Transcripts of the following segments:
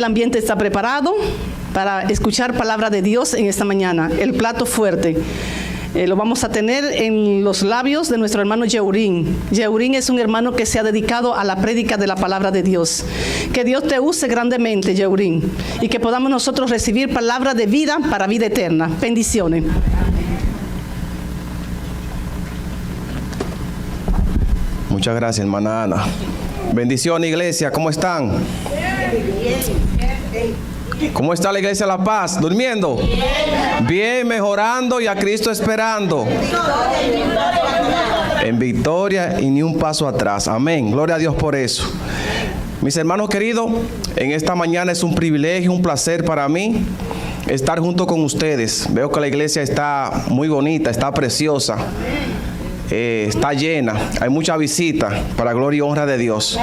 El ambiente está preparado para escuchar palabra de Dios en esta mañana. El plato fuerte lo vamos a tener en los labios de nuestro hermano Yeurín. Yeurín es un hermano que se ha dedicado a la prédica de la palabra de Dios. Que Dios te use grandemente, Yeurín, y que podamos nosotros recibir palabra de vida para vida eterna. Bendiciones. Muchas gracias, hermana Ana. Bendiciones, iglesia. ¿Cómo están? ¿Cómo está la iglesia de La Paz? ¿Durmiendo? Bien, mejorando y a Cristo esperando. En victoria y ni un paso atrás. Amén. Gloria a Dios por eso. Mis hermanos queridos, en esta mañana es un privilegio, un placer para mí estar junto con ustedes. Veo que la iglesia está muy bonita, está preciosa. Está llena, hay mucha visita para gloria y honra de Dios.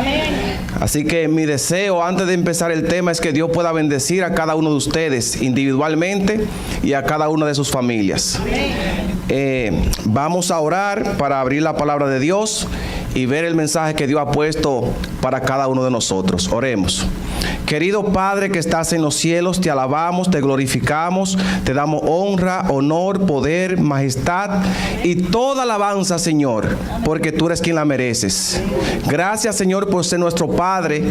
Así que mi deseo antes de empezar el tema es que Dios pueda bendecir a cada uno de ustedes individualmente y a cada una de sus familias. Vamos a orar para abrir la palabra de Dios y ver el mensaje que Dios ha puesto para cada uno de nosotros. Oremos. Querido Padre que estás en los cielos, te alabamos, te glorificamos, te damos honra, honor, poder, majestad y toda alabanza, Señor, porque tú eres quien la mereces. Gracias, Señor, por ser nuestro Padre.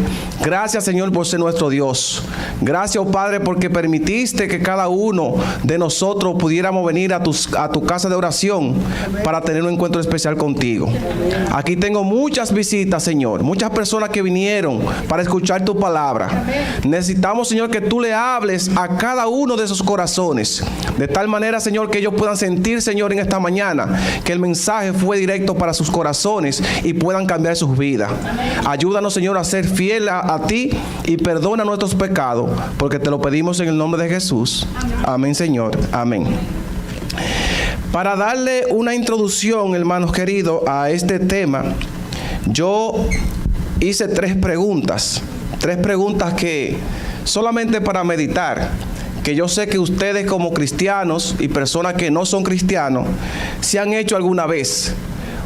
Gracias, Señor, por ser nuestro Dios. Gracias, oh Padre, porque permitiste que cada uno de nosotros pudiéramos venir a tu casa de oración para tener un encuentro especial contigo. Aquí tengo muchas visitas, Señor, muchas personas que vinieron para escuchar tu palabra. Necesitamos, Señor, que tú le hables a cada uno de esos corazones, de tal manera, Señor, que ellos puedan sentir, Señor, en esta mañana que el mensaje fue directo para sus corazones y puedan cambiar sus vidas. Ayúdanos, Señor, a ser fiel a ti y perdona nuestros pecados, porque te lo pedimos en el nombre de Jesús. Amén, Señor. Amén. Para darle una introducción, hermanos queridos, a este tema, yo hice tres preguntas que solamente para meditar, que yo sé que ustedes como cristianos y personas que no son cristianos se han hecho alguna vez.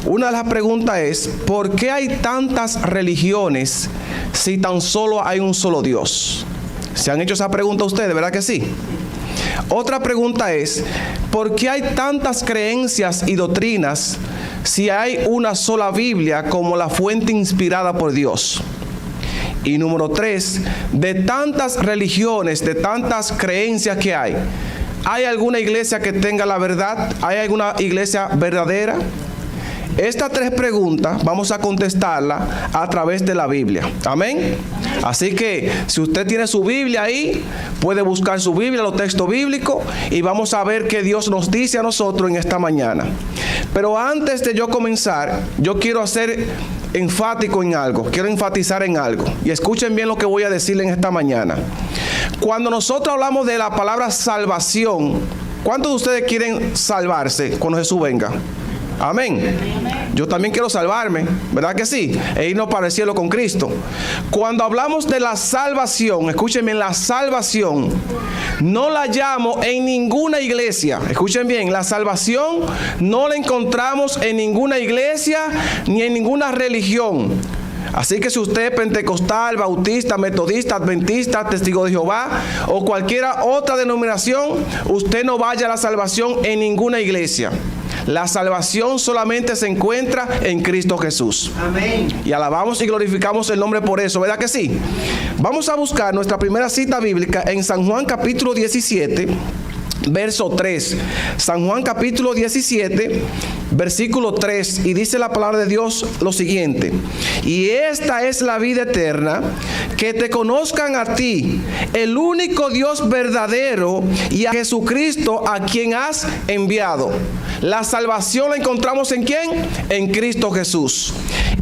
Una de las preguntas es: ¿por qué hay tantas religiones si tan solo hay un solo Dios? ¿Se han hecho esa pregunta ustedes, verdad que sí? Otra pregunta es: ¿por qué hay tantas creencias y doctrinas si hay una sola Biblia como la fuente inspirada por Dios? Y número 3, de tantas religiones, de tantas creencias que ¿hay alguna iglesia que tenga la verdad? ¿Hay alguna iglesia verdadera? Estas tres preguntas vamos a contestarlas a través de la Biblia. Amén. Así que si usted tiene su Biblia ahí, puede buscar su Biblia, los textos bíblicos, y vamos a ver qué Dios nos dice a nosotros en esta mañana. Pero antes de yo comenzar, yo quiero ser enfático en algo, quiero enfatizar en algo. Y escuchen bien lo que voy a decirle en esta mañana. Cuando nosotros hablamos de la palabra salvación, ¿cuántos de ustedes quieren salvarse cuando Jesús venga? Amén. Yo también quiero salvarme, ¿verdad que sí? E irnos para el cielo con Cristo. Cuando hablamos de la salvación, escúchenme, la salvación no la llamo en ninguna iglesia. Escuchen bien, la salvación no la encontramos en ninguna iglesia ni en ninguna religión. Así que si usted es pentecostal, bautista, metodista, adventista, testigo de Jehová o cualquier otra denominación, usted no vaya a la salvación en ninguna iglesia. La salvación solamente se encuentra en Cristo Jesús. Amén. Y alabamos y glorificamos el nombre por eso, ¿verdad que sí? Vamos a buscar nuestra primera cita bíblica en San Juan capítulo 17, verso 3. San Juan capítulo 17, versículo 3. Y dice la palabra de Dios lo siguiente: y esta es la vida eterna, que te conozcan a ti, el único Dios verdadero, y a Jesucristo, a quien has enviado. La salvación la encontramos ¿en quién? En Cristo Jesús.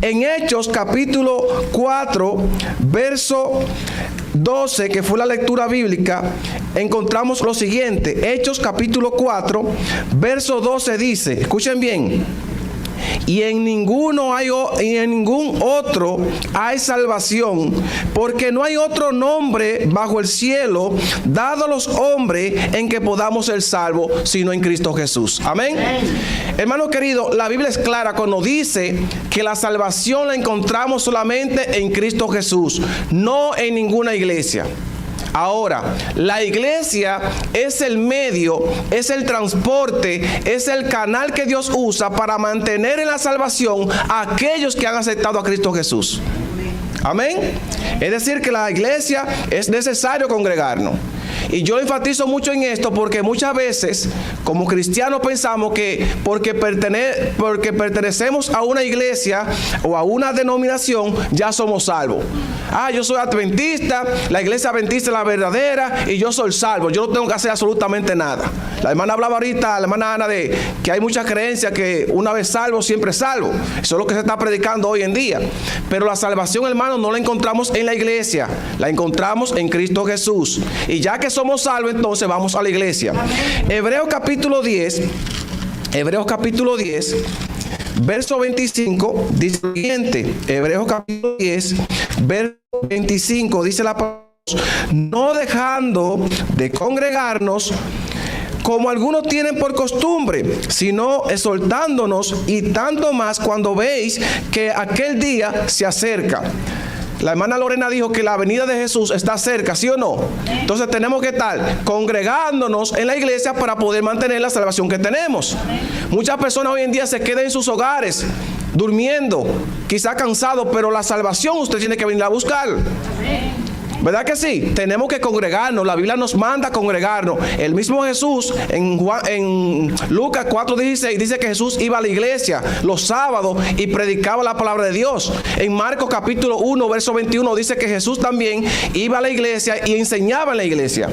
En Hechos capítulo 4, verso 12, que fue la lectura bíblica, encontramos lo siguiente. Hechos capítulo 4, verso 12 dice, escuchen bien: y en ningún otro hay salvación, porque no hay otro nombre bajo el cielo dado a los hombres en que podamos ser salvos, sino en Cristo Jesús. Amén. Hermano querido, la Biblia es clara cuando dice que la salvación la encontramos solamente en Cristo Jesús, no en ninguna iglesia. Ahora, la iglesia es el medio, es el transporte, es el canal que Dios usa para mantener en la salvación a aquellos que han aceptado a Cristo Jesús. Amén. Es decir, que la iglesia es necesario congregarnos. Y yo enfatizo mucho en esto porque muchas veces como cristianos pensamos que porque pertenecemos a una iglesia o a una denominación ya somos salvos. Yo soy adventista, la iglesia adventista es la verdadera y yo soy salvo, yo no tengo que hacer absolutamente nada. La hermana hablaba ahorita, la hermana Ana, de que hay mucha creencia que una vez salvo, siempre salvo. Eso es lo que se está predicando hoy en día. Pero la salvación, hermano, no la encontramos en la iglesia, la encontramos en Cristo Jesús. Y ya que somos salvos, entonces vamos a la iglesia. Hebreos capítulo 10, verso 25, dice lo siguiente. Hebreos capítulo 10, verso 25, dice la palabra: no dejando de congregarnos, como algunos tienen por costumbre, sino exhortándonos, y tanto más cuando veis que aquel día se acerca. La hermana Lorena dijo que la venida de Jesús está cerca, ¿sí o no? Entonces tenemos que estar congregándonos en la iglesia para poder mantener la salvación que tenemos. Muchas personas hoy en día se quedan en sus hogares, durmiendo, quizá cansados, pero la salvación usted tiene que venir a buscar. ¿Verdad que sí? Tenemos que congregarnos. La Biblia nos manda a congregarnos. El mismo Jesús en Lucas 4:16 dice que Jesús iba a la iglesia los sábados y predicaba la palabra de Dios. En Marcos capítulo 1 verso 21 dice que Jesús también iba a la iglesia y enseñaba en la iglesia.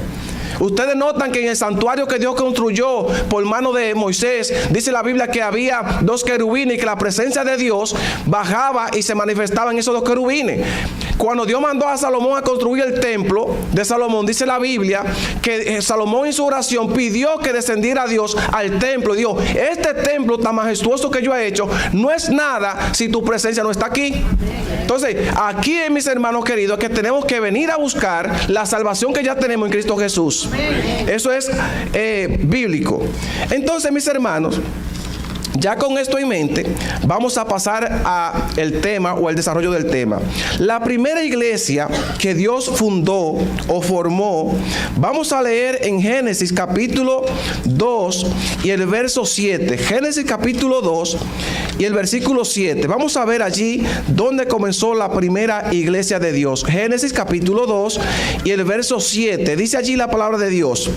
Ustedes notan que en el santuario que Dios construyó por mano de Moisés, dice la Biblia que había 2 querubines y que la presencia de Dios bajaba y se manifestaba en esos 2 querubines. Cuando Dios mandó a Salomón a construir el templo de Salomón, dice la Biblia que Salomón en su oración pidió que descendiera Dios al templo. Y dijo: este templo tan majestuoso que yo he hecho no es nada si tu presencia no está aquí. Entonces, aquí, mis hermanos queridos, que tenemos que venir a buscar la salvación que ya tenemos en Cristo Jesús. Eso es bíblico. Entonces, mis hermanos, ya con esto en mente, vamos a pasar al tema o al desarrollo del tema. La primera iglesia que Dios fundó o formó, vamos a leer en Génesis capítulo 2 y el verso 7. Génesis capítulo 2 y el versículo 7. Vamos a ver allí dónde comenzó la primera iglesia de Dios. Génesis capítulo 2 y el verso 7. Dice allí la palabra de Dios: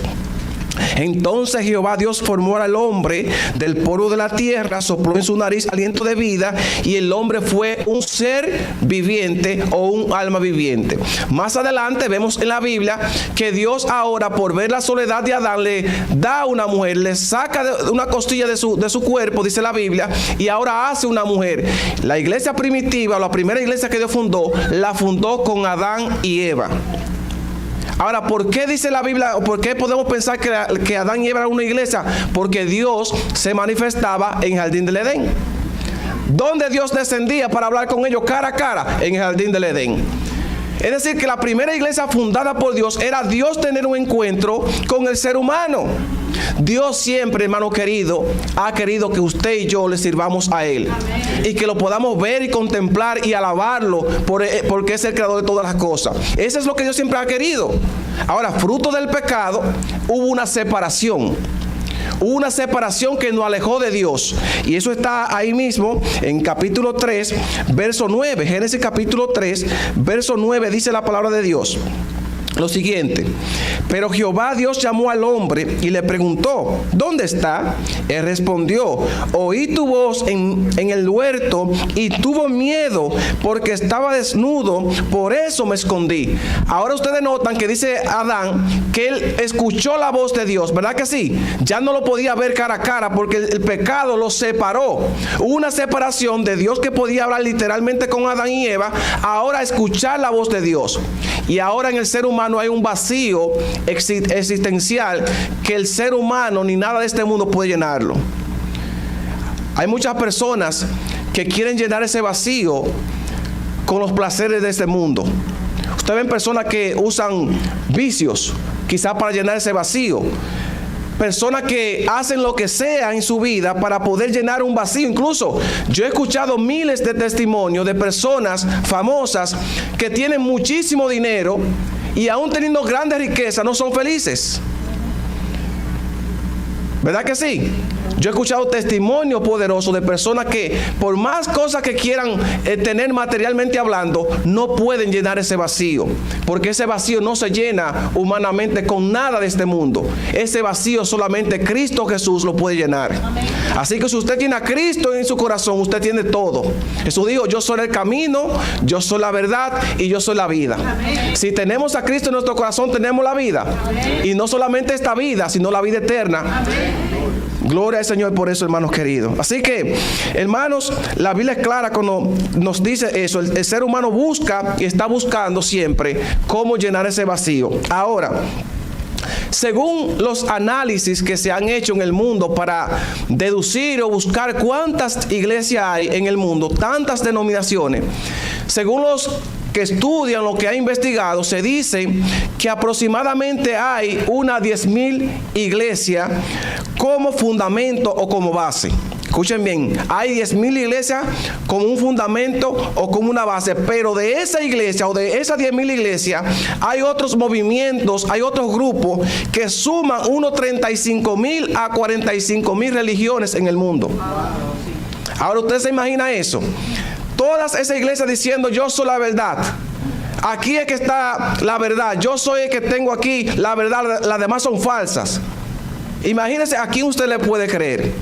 entonces Jehová Dios formó al hombre del polvo de la tierra, sopló en su nariz aliento de vida, y el hombre fue un ser viviente o un alma viviente. Más adelante vemos en la Biblia que Dios ahora, por ver la soledad de Adán, le da una mujer, le saca una costilla de su cuerpo, dice la Biblia, y ahora hace una mujer. La iglesia primitiva, la primera iglesia que Dios fundó, la fundó con Adán y Eva. Ahora, ¿por qué dice la Biblia, o por qué podemos pensar que Adán y Eva eran una iglesia? Porque Dios se manifestaba en el jardín del Edén. ¿Dónde Dios descendía para hablar con ellos cara a cara? En el jardín del Edén. Es decir, que la primera iglesia fundada por Dios era Dios tener un encuentro con el ser humano. Dios siempre, hermano querido, ha querido que usted y yo le sirvamos a Él. Y que lo podamos ver y contemplar y alabarlo porque es el creador de todas las cosas. Eso es lo que Dios siempre ha querido. Ahora, fruto del pecado, hubo una separación. Hubo una separación que nos alejó de Dios. Y eso está ahí mismo en capítulo 3, verso 9. Génesis capítulo 3, verso 9, dice la palabra de Dios lo siguiente: pero Jehová Dios llamó al hombre y le preguntó: ¿dónde está? Él respondió: oí tu voz en el huerto y tuve miedo porque estaba desnudo, por eso me escondí. Ahora ustedes notan que dice Adán que él escuchó la voz de Dios, ¿verdad que sí? Ya no lo podía ver cara a cara porque el pecado los separó. Hubo una separación de Dios, que podía hablar literalmente con Adán y Eva, ahora escuchar la voz de Dios. Y ahora en el ser humano hay un vacío existencial que el ser humano ni nada de este mundo puede llenarlo. Hay muchas personas que quieren llenar ese vacío con los placeres de este mundo. Ustedes ven personas que usan vicios quizás para llenar ese vacío. Personas que hacen lo que sea en su vida para poder llenar un vacío. Incluso yo he escuchado miles de testimonios de personas famosas que tienen muchísimo dinero y aún teniendo grandes riquezas no son felices. ¿Verdad que sí? Yo he escuchado testimonios poderosos de personas que por más cosas que quieran tener materialmente hablando, no pueden llenar ese vacío, porque ese vacío no se llena humanamente con nada de este mundo. Ese vacío solamente Cristo Jesús lo puede llenar. Amén. Así que si usted tiene a Cristo en su corazón, usted tiene todo. Jesús dijo: yo soy el camino, yo soy la verdad y yo soy la vida. Amén. Si tenemos a Cristo en nuestro corazón, tenemos la vida. Amén. Y no solamente esta vida, sino la vida eterna. Amén. Gloria al Señor por eso, hermanos queridos. Así que, hermanos, la Biblia es clara cuando nos dice eso. El ser humano busca y está buscando siempre cómo llenar ese vacío. Ahora, según los análisis que se han hecho en el mundo para deducir o buscar cuántas iglesias hay en el mundo, tantas denominaciones, según los que estudian lo que ha investigado, se dice que aproximadamente hay unas 10,000 iglesias como fundamento o como base. Escuchen bien, hay 10,000 iglesias como un fundamento o como una base, pero de esa iglesia o de esas 10,000 iglesias hay otros movimientos, hay otros grupos que suman unos 35,000 a 45,000 religiones en el mundo. Ahora usted se imagina eso. Todas esas iglesias diciendo: yo soy la verdad. Aquí es que está la verdad. Yo soy el que tengo aquí la verdad. Las demás son falsas. Imagínese a quién usted le puede creer.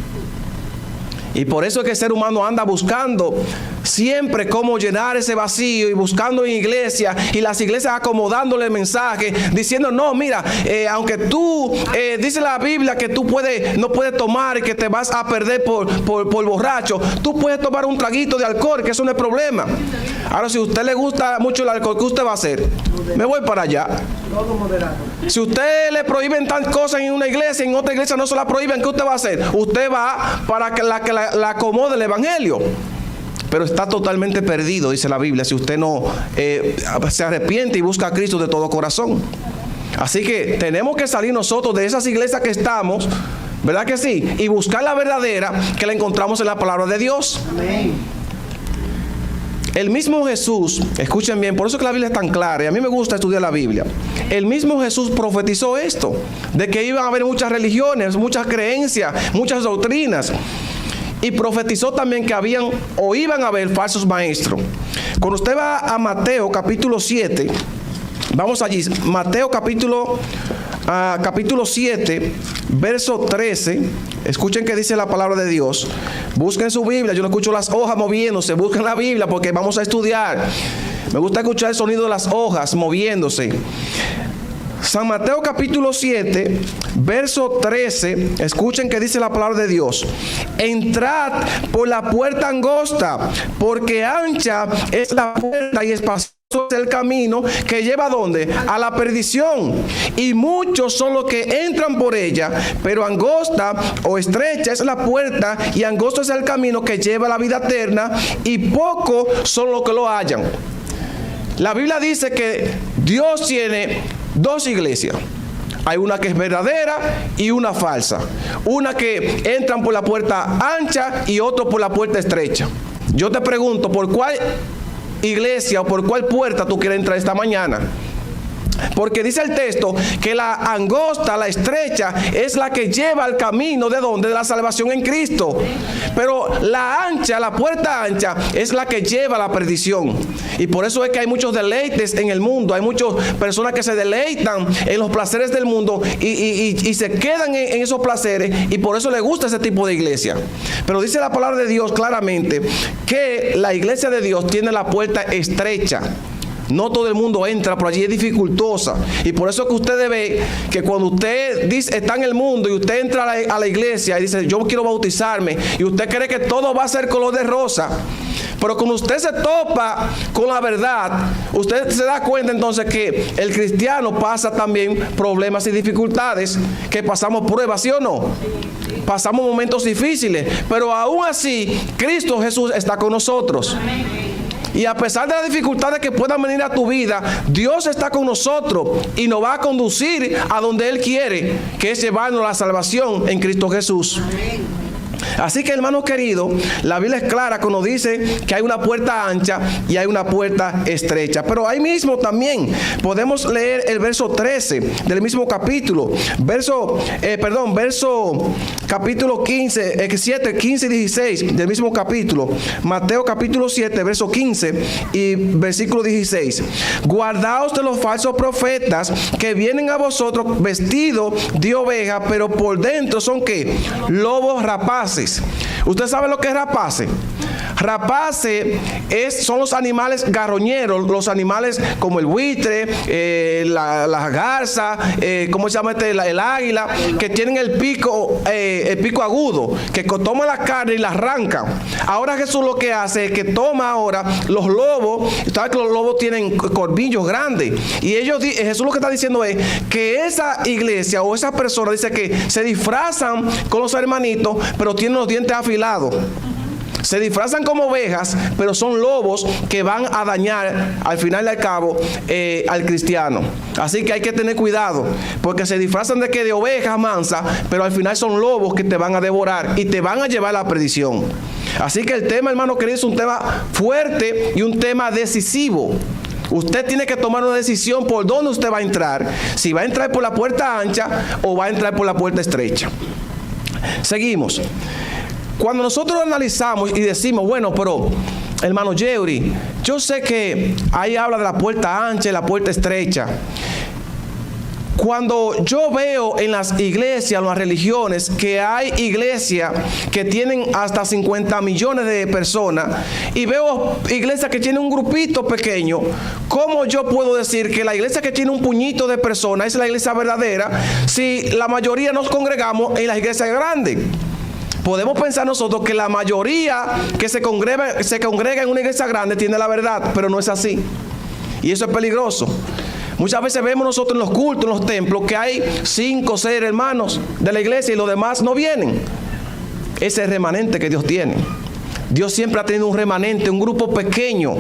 Y por eso es que el ser humano anda buscando siempre cómo llenar ese vacío y buscando en iglesias, y las iglesias acomodándole el mensaje, diciendo: no, mira, aunque tú dice la Biblia que tú no puedes tomar y que te vas a perder por borracho, tú puedes tomar un traguito de alcohol, que eso no es problema. Ahora, si a usted le gusta mucho el alcohol, ¿qué usted va a hacer? Me voy para allá. Si usted le prohíben tal cosa en una iglesia, en otra iglesia no se la prohíben, ¿qué usted va a hacer? Usted va para que la acomode el evangelio. Pero está totalmente perdido, dice la Biblia, si usted no se arrepiente y busca a Cristo de todo corazón. Así que tenemos que salir nosotros de esas iglesias que estamos, ¿verdad que sí? Y buscar la verdadera, que la encontramos en la palabra de Dios. Amén. El mismo Jesús, escuchen bien, por eso que la Biblia es tan clara, y a mí me gusta estudiar la Biblia. El mismo Jesús profetizó esto, de que iban a haber muchas religiones, muchas creencias, muchas doctrinas. Y profetizó también que iban a haber falsos maestros. Cuando usted va a Mateo capítulo 7, vamos allí, Mateo capítulo 7, verso 13. Escuchen qué dice la palabra de Dios. Busquen su Biblia. Yo no escucho las hojas moviéndose. Busquen la Biblia porque vamos a estudiar. Me gusta escuchar el sonido de las hojas moviéndose. San Mateo capítulo 7, verso 13, escuchen que dice la palabra de Dios: entrad por la puerta angosta, porque ancha es la puerta y espacioso es el camino que lleva ¿a dónde? A la perdición, y muchos son los que entran por ella, pero angosta o estrecha es la puerta y angosto es el camino que lleva a la vida eterna, y pocos son los que lo hallan. La Biblia dice que Dios tiene dos iglesias. Hay una que es verdadera y una falsa. Una que entran por la puerta ancha y otro por la puerta estrecha. Yo te pregunto, ¿por cuál iglesia o por cuál puerta tú quieres entrar esta mañana? Porque dice el texto que la angosta, la estrecha, es la que lleva al camino ¿de dónde? De la salvación en Cristo. Pero la ancha, la puerta ancha, es la que lleva a la perdición. Y por eso es que hay muchos deleites en el mundo. Hay muchas personas que se deleitan en los placeres del mundo y se quedan en esos placeres, y por eso les gusta ese tipo de iglesia. Pero dice la palabra de Dios claramente que la iglesia de Dios tiene la puerta estrecha. No todo el mundo entra, por allí es dificultosa. Y por eso es que usted ve que cuando usted dice, está en el mundo y usted entra a la iglesia y dice: yo quiero bautizarme, y usted cree que todo va a ser color de rosa. Pero cuando usted se topa con la verdad, usted se da cuenta entonces que el cristiano pasa también problemas y dificultades, que pasamos pruebas, ¿sí o no? Pasamos momentos difíciles, pero aún así Cristo Jesús está con nosotros. Y a pesar de las dificultades que puedan venir a tu vida, Dios está con nosotros y nos va a conducir a donde Él quiere, que es llevarnos a la salvación en Cristo Jesús. Así que, hermanos queridos, la Biblia es clara cuando dice que hay una puerta ancha y hay una puerta estrecha. Pero ahí mismo también podemos leer el verso 13 del mismo capítulo. Verso capítulo 7, 15 y 16 del mismo capítulo. Mateo capítulo 7, verso 15 y versículo 16. Guardaos de los falsos profetas que vienen a vosotros vestidos de oveja, pero por dentro son ¿qué? Lobos rapaces. ¿Usted sabe lo que es rapaces? Rapaces son los animales garroñeros, los animales como el buitre, la garza, ¿cómo se llama el águila? Que tienen el pico agudo, que toman la carne y la arrancan. Ahora Jesús lo que hace es que toma ahora los lobos. ¿Sabes que los lobos tienen corbillos grandes? Y Jesús lo que está diciendo es que esa iglesia o esa persona dice que se disfrazan con los hermanitos, pero tienen los dientes afilados. Se disfrazan como ovejas, pero son lobos que van a dañar al final y al cabo al cristiano. Así que hay que tener cuidado, porque se disfrazan de ovejas mansas, pero al final son lobos que te van a devorar y te van a llevar a la perdición. Así que el tema, hermano querido, es un tema fuerte y un tema decisivo. Usted tiene que tomar una decisión por dónde usted va a entrar, si va a entrar por la puerta ancha o va a entrar por la puerta estrecha. Seguimos. Cuando nosotros analizamos y decimos, bueno, pero hermano Yeuri, yo sé que ahí habla de la puerta ancha y la puerta estrecha. Cuando yo veo en las iglesias, en las religiones, que hay iglesias que tienen hasta 50 millones de personas, y veo iglesias que tienen un grupito pequeño, ¿cómo yo puedo decir que la iglesia que tiene un puñito de personas es la iglesia verdadera si la mayoría nos congregamos en las iglesias grandes? Podemos pensar nosotros que la mayoría que se congrega en una iglesia grande tiene la verdad, pero no es así. Y eso es peligroso. Muchas veces vemos nosotros en los cultos, en los templos, que hay 5 o 6 hermanos de la iglesia y los demás no vienen. Ese es el remanente que Dios tiene. Dios siempre ha tenido un remanente, un grupo pequeño.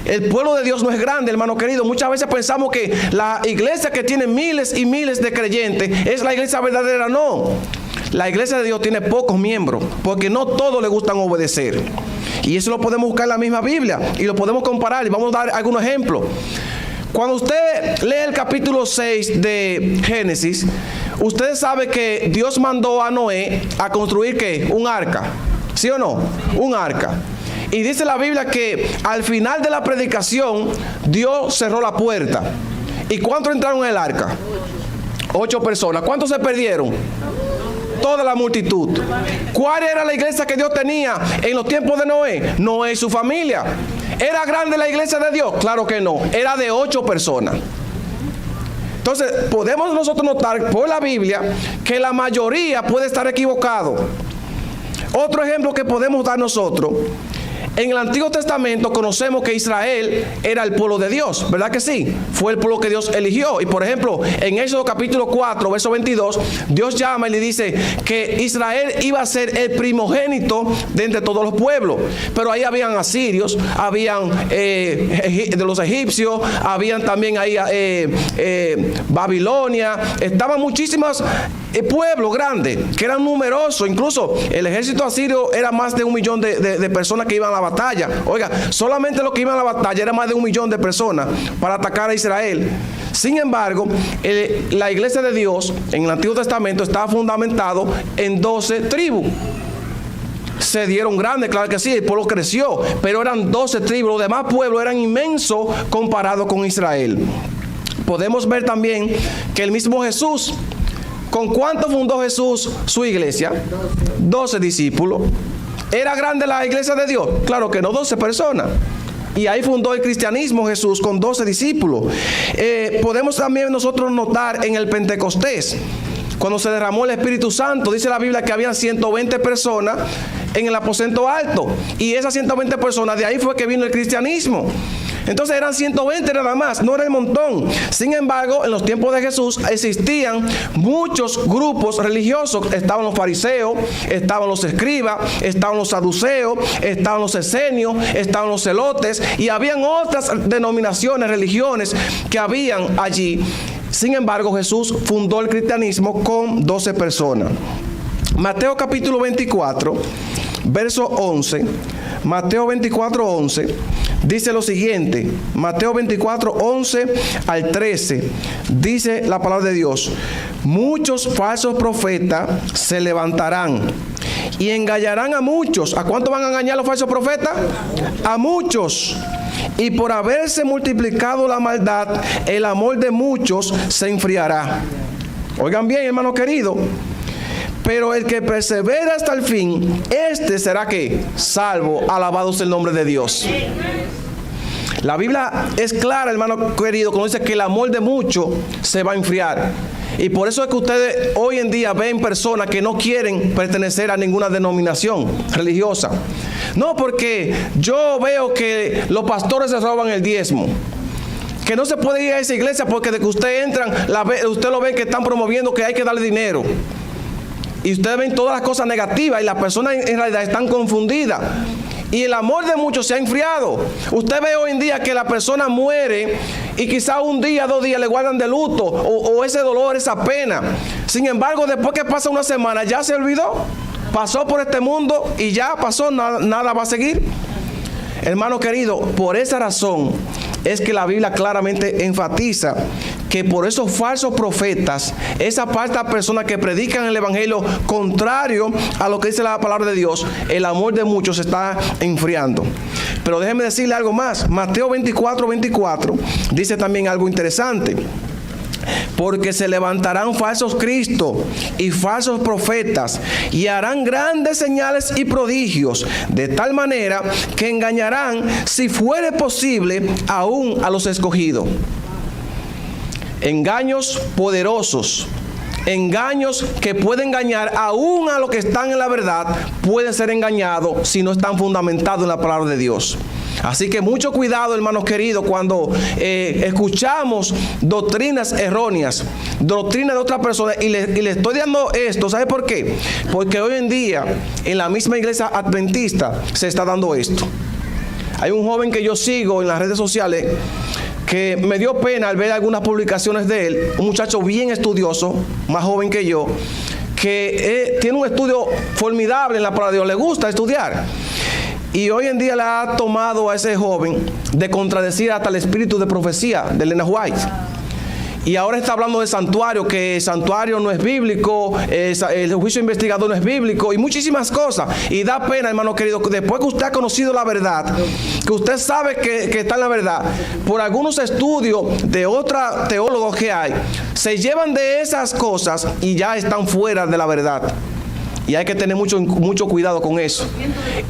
El pueblo de Dios no es grande, hermano querido. Muchas veces pensamos que la iglesia que tiene miles y miles de creyentes es la iglesia verdadera. No. La iglesia de Dios tiene pocos miembros, porque no todos le gustan obedecer. Y eso lo podemos buscar en la misma Biblia y lo podemos comparar y vamos a dar algunos ejemplos. Cuando usted lee el capítulo 6 de Génesis, usted sabe que Dios mandó a Noé a construir ¿qué? Un arca. ¿Sí o no? Un arca. Y dice la Biblia que al final de la predicación Dios cerró la puerta. ¿Y cuántos entraron en el arca? 8 personas. ¿Cuántos se perdieron? Toda la multitud. ¿Cuál era la iglesia que Dios tenía en los tiempos de Noé? Noé y su familia. ¿Era grande la iglesia de Dios? Claro que no. Era de 8 personas. Entonces, podemos nosotros notar por la Biblia que la mayoría puede estar equivocado. Otro ejemplo que podemos dar nosotros. En el Antiguo Testamento conocemos que Israel era el pueblo de Dios, ¿verdad que sí? Fue el pueblo que Dios eligió. Y por ejemplo, en Éxodo capítulo 4, verso 22, Dios llama y le dice que Israel iba a ser el primogénito de entre todos los pueblos. Pero ahí habían asirios, habían de los egipcios, habían también ahí Babilonia, estaban muchísimos pueblos grandes, que eran numerosos. Incluso el ejército asirio era más de 1 millón de personas que iban a la batalla. Oiga, solamente los que iban a la batalla era más de 1 millón de personas para atacar a Israel. Sin embargo, la iglesia de Dios en el Antiguo Testamento estaba fundamentado en 12 tribus. Se dieron grandes, claro que sí, el pueblo creció, pero eran 12 tribus. Los demás pueblos eran inmensos comparados con Israel. Podemos ver también que el mismo Jesús, ¿con cuánto fundó Jesús su iglesia? 12 discípulos. ¿Era grande la iglesia de Dios? Claro que no, 12 personas. Y ahí fundó el cristianismo Jesús con 12 discípulos. Podemos también nosotros notar en el Pentecostés, cuando se derramó el Espíritu Santo, dice la Biblia que habían 120 personas en el aposento alto. Y esas 120 personas, de ahí fue que vino el cristianismo. Entonces eran 120 nada más, no era el montón. Sin embargo, en los tiempos de Jesús existían muchos grupos religiosos. Estaban los fariseos, estaban los escribas, estaban los saduceos, estaban los esenios, estaban los celotes y habían otras denominaciones, religiones que habían allí. Sin embargo, Jesús fundó el cristianismo con 12 personas. Mateo capítulo 24, verso 11. Mateo 24, 11. Dice lo siguiente. Mateo 24, 11 al 13. Dice la palabra de Dios. Muchos falsos profetas se levantarán y engañarán a muchos. ¿A cuánto van a engañar los falsos profetas? A muchos. Y por haberse multiplicado la maldad, el amor de muchos se enfriará. Oigan bien, hermano querido. Pero el que persevera hasta el fin, este será ¿qué? Salvo. Alabado sea el nombre de Dios. La Biblia es clara, hermano querido, cuando dice que el amor de muchos se va a enfriar. Y por eso es que ustedes hoy en día ven personas que no quieren pertenecer a ninguna denominación religiosa. No, porque yo veo que los pastores se roban el diezmo. Que no se puede ir a esa iglesia porque de que ustedes entran, usted lo ve que están promoviendo que hay que darle dinero. Y ustedes ven todas las cosas negativas y las personas en realidad están confundidas. Y el amor de muchos se ha enfriado. Usted ve hoy en día que la persona muere y quizá un día, 2 días le guardan de luto o ese dolor, esa pena. Sin embargo, después que pasa una semana ya se olvidó. Pasó por este mundo y ya pasó, nada va a seguir. Hermano querido, por esa razón es que la Biblia claramente enfatiza que por esos falsos profetas, esa falsa personas que predican el evangelio contrario a lo que dice la palabra de Dios, el amor de muchos se está enfriando. Pero déjeme decirle algo más. Mateo 24, 24 dice también algo interesante. Porque se levantarán falsos cristos y falsos profetas y harán grandes señales y prodigios, de tal manera que engañarán, si fuere posible, aún a los escogidos. Engaños poderosos, engaños que pueden engañar aún a los que están en la verdad, pueden ser engañados si no están fundamentados en la palabra de Dios. Así que mucho cuidado, hermanos queridos, cuando escuchamos doctrinas erróneas, doctrinas de otras personas, y le estoy dando esto. ¿Sabe por qué? Porque hoy en día en la misma iglesia adventista se está dando esto. Hay un joven que yo sigo en las redes sociales que me dio pena al ver algunas publicaciones de él, un muchacho bien estudioso, más joven que yo, que tiene un estudio formidable en la palabra de Dios, le gusta estudiar. Y hoy en día le ha tomado a ese joven de contradecir hasta el espíritu de profecía de Elena White. Y ahora está hablando de santuario, que el santuario no es bíblico, el juicio investigador no es bíblico y muchísimas cosas. Y da pena, hermano querido, después que usted ha conocido la verdad, que usted sabe que está en la verdad, por algunos estudios de otros teólogos que hay, se llevan de esas cosas y ya están fuera de la verdad. Y hay que tener mucho cuidado con eso.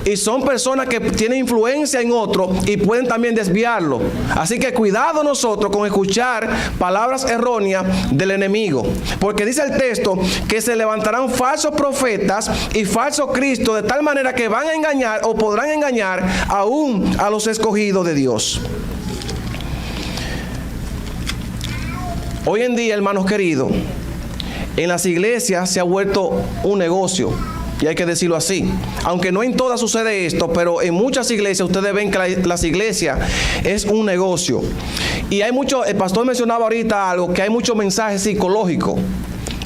Y son personas que tienen influencia en otros y pueden también desviarlo. Así que cuidado nosotros con escuchar palabras erróneas del enemigo. Porque dice el texto que se levantarán falsos profetas y falsos cristos, de tal manera que van a engañar o podrán engañar aún a los escogidos de Dios. Hoy en día, hermanos queridos, en las iglesias se ha vuelto un negocio, y hay que decirlo así. Aunque no en todas sucede esto, pero en muchas iglesias ustedes ven que las iglesias es un negocio. Y hay mucho, el pastor mencionaba ahorita algo, que hay muchos mensajes psicológicos.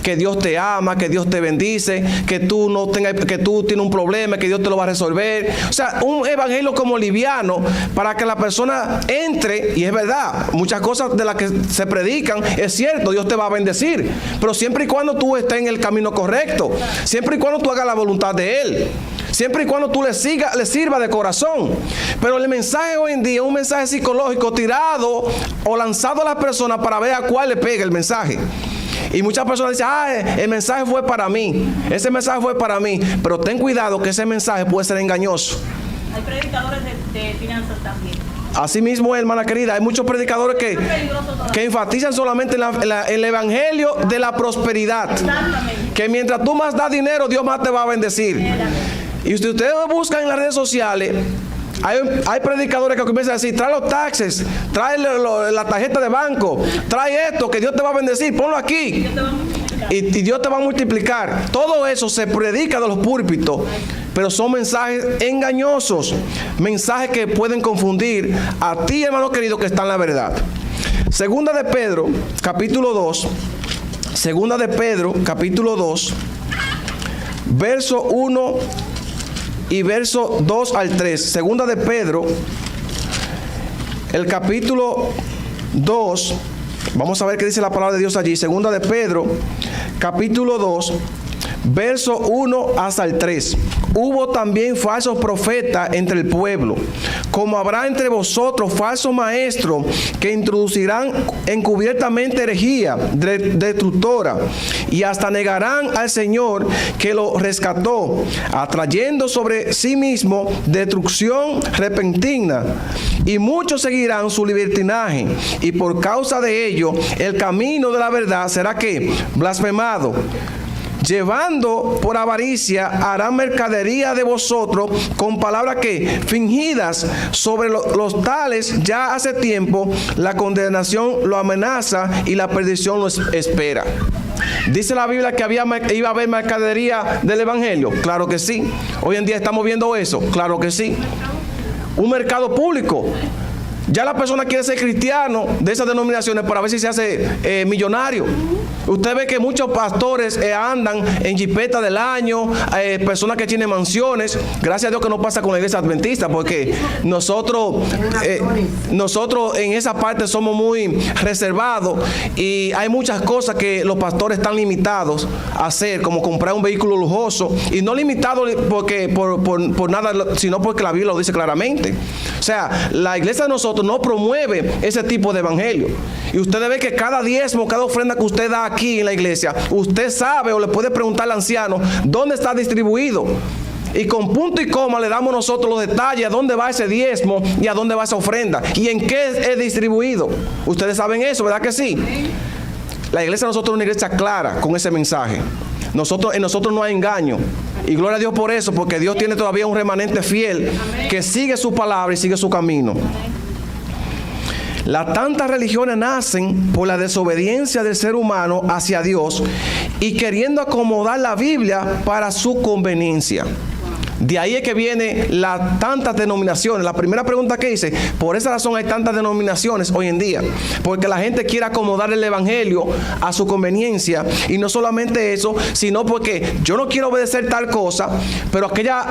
Que Dios te ama, que Dios te bendice, que tú tienes un problema, que Dios te lo va a resolver. O sea, un evangelio como liviano para que la persona entre, y es verdad, muchas cosas de las que se predican, es cierto, Dios te va a bendecir, pero siempre y cuando tú estés en el camino correcto, siempre y cuando tú hagas la voluntad de Él, siempre y cuando tú le sirvas de corazón. Pero el mensaje hoy en día es un mensaje psicológico tirado o lanzado a las personas para ver a cuál le pega el mensaje. Y muchas personas dicen, el mensaje fue para mí, ese mensaje fue para mí. Pero ten cuidado que ese mensaje puede ser engañoso. Hay predicadores de finanzas también. Así mismo, hermana querida, hay muchos predicadores que enfatizan solamente el evangelio de la prosperidad. Que mientras tú más das dinero, Dios más te va a bendecir. Y si ustedes buscan en las redes sociales, hay predicadores que comienzan a decir, trae los taxes, trae la tarjeta de banco, trae esto, que Dios te va a bendecir, ponlo aquí. Y Dios te va a multiplicar. Todo eso se predica de los púlpitos, pero son mensajes engañosos, mensajes que pueden confundir a ti, hermano querido, que está en la verdad. Segunda de Pedro, capítulo 2. Segunda de Pedro, capítulo 2, verso 1 y verso 2 al 3. Segunda de Pedro, el capítulo 2. Vamos a ver qué dice la palabra de Dios allí. Segunda de Pedro, capítulo 2, verso 1 hasta el 3. Hubo también falsos profetas entre el pueblo, como habrá entre vosotros falsos maestros que introducirán encubiertamente herejía destructora y hasta negarán al Señor que lo rescató, atrayendo sobre sí mismo destrucción repentina. Y muchos seguirán su libertinaje, y por causa de ello el camino de la verdad será que blasfemado. Llevando por avaricia harán mercadería de vosotros con palabras que fingidas. Sobre los tales ya hace tiempo la condenación lo amenaza y la perdición los espera. ¿Dice la Biblia que iba a haber mercadería del Evangelio? Claro que sí. Hoy en día estamos viendo eso. Claro que sí. Un mercado público. Ya la persona quiere ser cristiano de esas denominaciones para ver si se hace millonario. Usted ve que muchos pastores andan en jipeta del año, personas que tienen mansiones. Gracias a Dios que no pasa con la iglesia adventista, porque nosotros en esa parte somos muy reservados y hay muchas cosas que los pastores están limitados a hacer, como comprar un vehículo lujoso, y no limitado por nada, sino porque la Biblia lo dice claramente. O sea, la iglesia de nosotros no promueve ese tipo de evangelio. Y usted debe que cada diezmo, cada ofrenda que usted da aquí en la iglesia, usted sabe o le puede preguntar al anciano dónde está distribuido. Y con punto y coma le damos nosotros los detalles a dónde va ese diezmo y a dónde va esa ofrenda y en qué es distribuido. Ustedes saben eso, ¿verdad que sí? La iglesia de nosotros es una iglesia clara con ese mensaje. En nosotros no hay engaño. Y gloria a Dios por eso, porque Dios tiene todavía un remanente fiel que sigue su palabra y sigue su camino. Las tantas religiones nacen por la desobediencia del ser humano hacia Dios y queriendo acomodar la Biblia para su conveniencia. De ahí es que vienen las tantas denominaciones. La primera pregunta que hice, por esa razón hay tantas denominaciones hoy en día, porque la gente quiere acomodar el evangelio a su conveniencia, y no solamente eso, sino porque yo no quiero obedecer tal cosa, pero aquella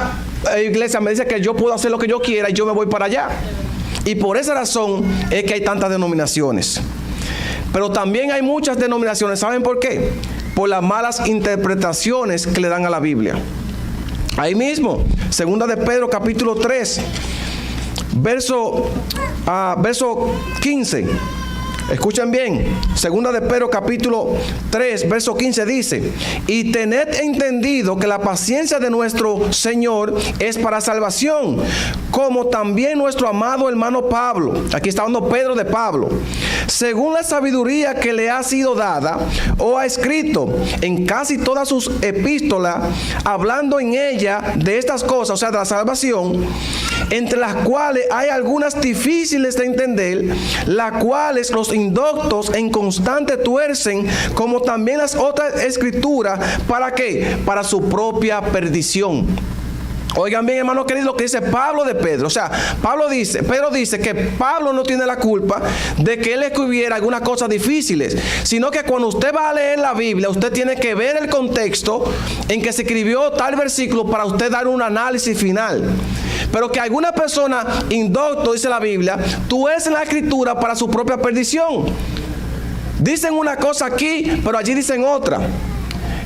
iglesia me dice que yo puedo hacer lo que yo quiera y yo me voy para allá. Y por esa razón es que hay tantas denominaciones. Pero también hay muchas denominaciones. ¿Saben por qué? Por las malas interpretaciones que le dan a la Biblia. Ahí mismo, segunda de Pedro capítulo 3, verso 15. Escuchen bien, segunda de Pedro capítulo 3, verso 15 dice: y tened entendido que la paciencia de nuestro Señor es para salvación, como también nuestro amado hermano Pablo, aquí está hablando Pedro de Pablo, según la sabiduría que le ha sido dada, o ha escrito en casi todas sus epístolas, hablando en ella de estas cosas, o sea, de la salvación, entre las cuales hay algunas difíciles de entender, las cuales los indoctos en constante tuercen, como también las otras escrituras. ¿Para qué? Para su propia perdición. Oigan bien, hermano querido, lo que dice Pablo de Pedro. O sea, Pedro dice que Pablo no tiene la culpa de que él escribiera algunas cosas difíciles, sino que cuando usted va a leer la Biblia, usted tiene que ver el contexto en que se escribió tal versículo para usted dar un análisis final. Pero que alguna persona indocto, dice la Biblia, tuercen la escritura para su propia perdición. Dicen una cosa aquí, pero allí dicen otra.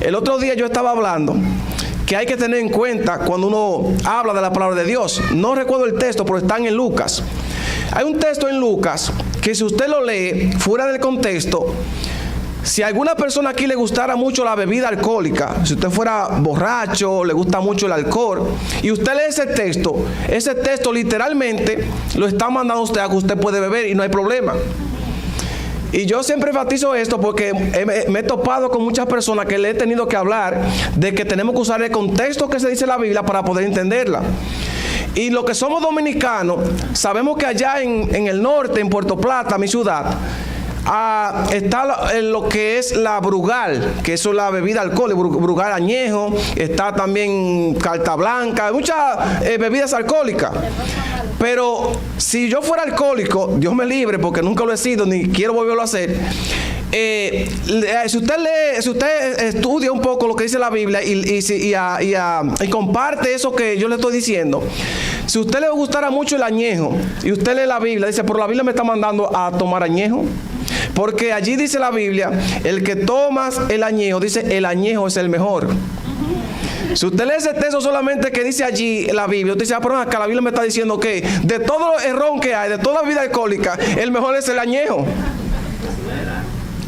El otro día yo estaba hablando que hay que tener en cuenta cuando uno habla de la palabra de Dios. No recuerdo el texto, pero está en Lucas. Hay un texto en Lucas que si usted lo lee fuera del contexto, si a alguna persona aquí le gustara mucho la bebida alcohólica, si usted fuera borracho, le gusta mucho el alcohol, y usted lee ese texto literalmente lo está mandando usted a que usted puede beber y no hay problema. Y yo siempre enfatizo esto porque me he topado con muchas personas que le he tenido que hablar de que tenemos que usar el contexto que se dice en la Biblia para poder entenderla. Y los que somos dominicanos, sabemos que allá en el norte, en Puerto Plata, mi ciudad, está lo que es la Brugal, que eso es la bebida alcohólica, Brugal añejo, está también Carta Blanca, muchas bebidas alcohólicas. Pero si yo fuera alcohólico, Dios me libre, porque nunca lo he sido, ni quiero volverlo a hacer, si usted lee, si usted estudia un poco lo que dice la Biblia y comparte eso que yo le estoy diciendo, si a usted le gustara mucho el añejo y usted lee la Biblia, dice, pero la Biblia me está mandando a tomar añejo. Porque allí dice la Biblia, el que toma el añejo, dice, el añejo es el mejor. Si usted lee ese texto solamente que dice allí la Biblia, usted dice, pero acá la Biblia me está diciendo que de todo el ron que hay, de toda la vida alcohólica, el mejor es el añejo.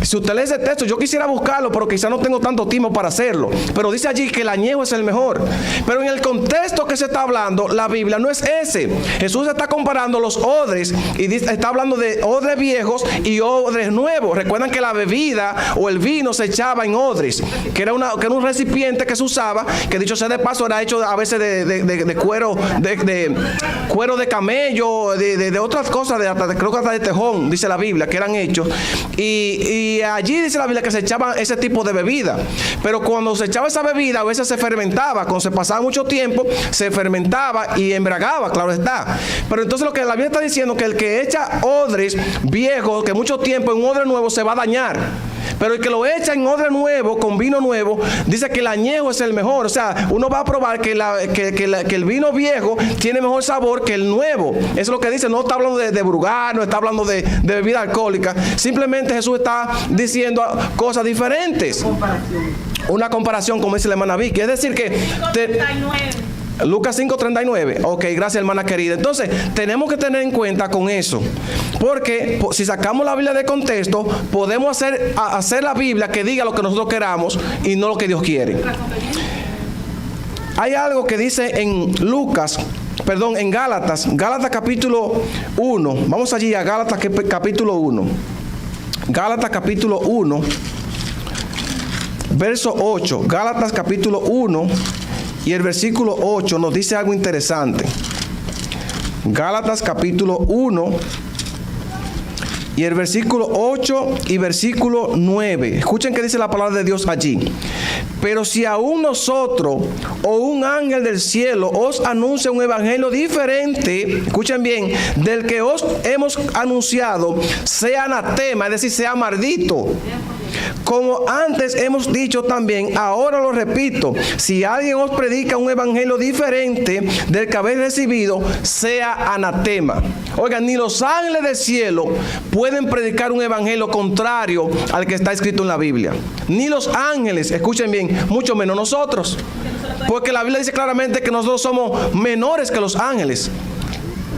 Si usted lee ese texto, yo quisiera buscarlo, pero quizá no tengo tanto tiempo para hacerlo. Pero dice allí que el añejo es el mejor. Pero en el contexto que se está hablando, la Biblia no es ese. Jesús está comparando los odres y está hablando de odres viejos y odres nuevos. Recuerdan que la bebida o el vino se echaba en odres, que era un recipiente que se usaba, que dicho sea de paso era hecho a veces de cuero, de cuero de camello, de otras cosas, creo que hasta de tejón, dice la Biblia, que eran hechos. Y allí dice la Biblia que se echaba ese tipo de bebida. Pero cuando se echaba esa bebida, a veces se fermentaba. Cuando se pasaba mucho tiempo, se fermentaba y embriagaba, claro está. Pero entonces lo que la Biblia está diciendo es que el que echa odres viejos, que mucho tiempo en un odre nuevo se va a dañar. Pero el que lo echa en odre nuevo, con vino nuevo, dice que el añejo es el mejor. O sea, uno va a probar que el vino viejo tiene mejor sabor que el nuevo. Eso es lo que dice. No está hablando de brugar, no está hablando de bebida alcohólica. Simplemente Jesús está diciendo cosas diferentes. Una comparación, como dice la hermana Vicky. Es decir que... Lucas 5:39. Ok, gracias, hermana querida. Entonces, tenemos que tener en cuenta con eso. Porque si sacamos la Biblia de contexto, podemos hacer la Biblia que diga lo que nosotros queramos y no lo que Dios quiere. Hay algo que dice en en Gálatas capítulo 1. Vamos allí a Gálatas capítulo 1. Gálatas capítulo 1, verso 8. Gálatas capítulo 1. Y el versículo 8 nos dice algo interesante. Gálatas capítulo 1 y el versículo 8 y versículo 9. Escuchen qué dice la palabra de Dios allí. Pero si aún nosotros o un ángel del cielo os anuncia un evangelio diferente, escuchen bien, del que os hemos anunciado, sea anatema, es decir, sea maldito. Como antes hemos dicho también, ahora lo repito, si alguien os predica un evangelio diferente del que habéis recibido, sea anatema. Oigan, ni los ángeles del cielo pueden predicar un evangelio contrario al que está escrito en la Biblia. Ni los ángeles, escuchen bien, mucho menos nosotros. Porque la Biblia dice claramente que nosotros somos menores que los ángeles.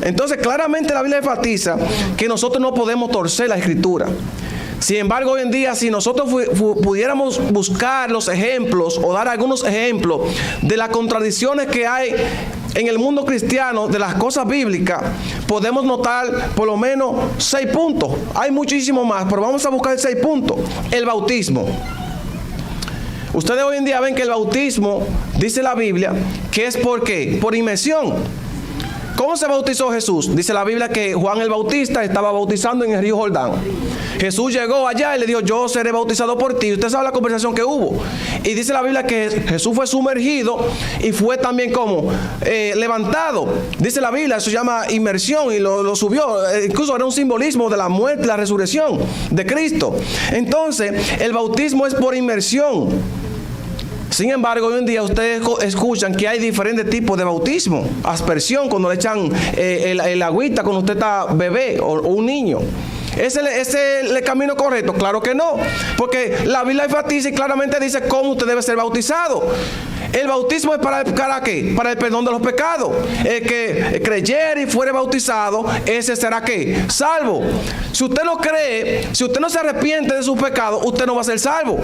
Entonces, claramente la Biblia enfatiza que nosotros no podemos torcer la Escritura. Sin embargo, hoy en día, si nosotros pudiéramos buscar los ejemplos o dar algunos ejemplos de las contradicciones que hay en el mundo cristiano, de las cosas bíblicas, podemos notar por lo menos 6 puntos. Hay muchísimo más, pero vamos a buscar 6 puntos. El bautismo. Ustedes hoy en día ven que el bautismo, dice la Biblia, que es ¿por qué? Por inmersión. ¿Cómo se bautizó Jesús? Dice la Biblia que Juan el Bautista estaba bautizando en el río Jordán. Jesús llegó allá y le dijo, yo seré bautizado por ti. Usted sabe la conversación que hubo. Y dice la Biblia que Jesús fue sumergido y fue también como levantado. Dice la Biblia, eso se llama inmersión y lo subió. Incluso era un simbolismo de la muerte y la resurrección de Cristo. Entonces, el bautismo es por inmersión. Sin embargo, hoy en día ustedes escuchan que hay diferentes tipos de bautismo. Aspersión, cuando le echan el agüita cuando usted está bebé o un niño. ¿Es el camino correcto? Claro que no. Porque la Biblia enfatiza y claramente dice cómo usted debe ser bautizado. El bautismo es ¿para qué? Para el perdón de los pecados. El que creyere y fuere bautizado, ese será ¿qué? Salvo. Si usted no cree, si usted no se arrepiente de sus pecados, usted no va a ser salvo.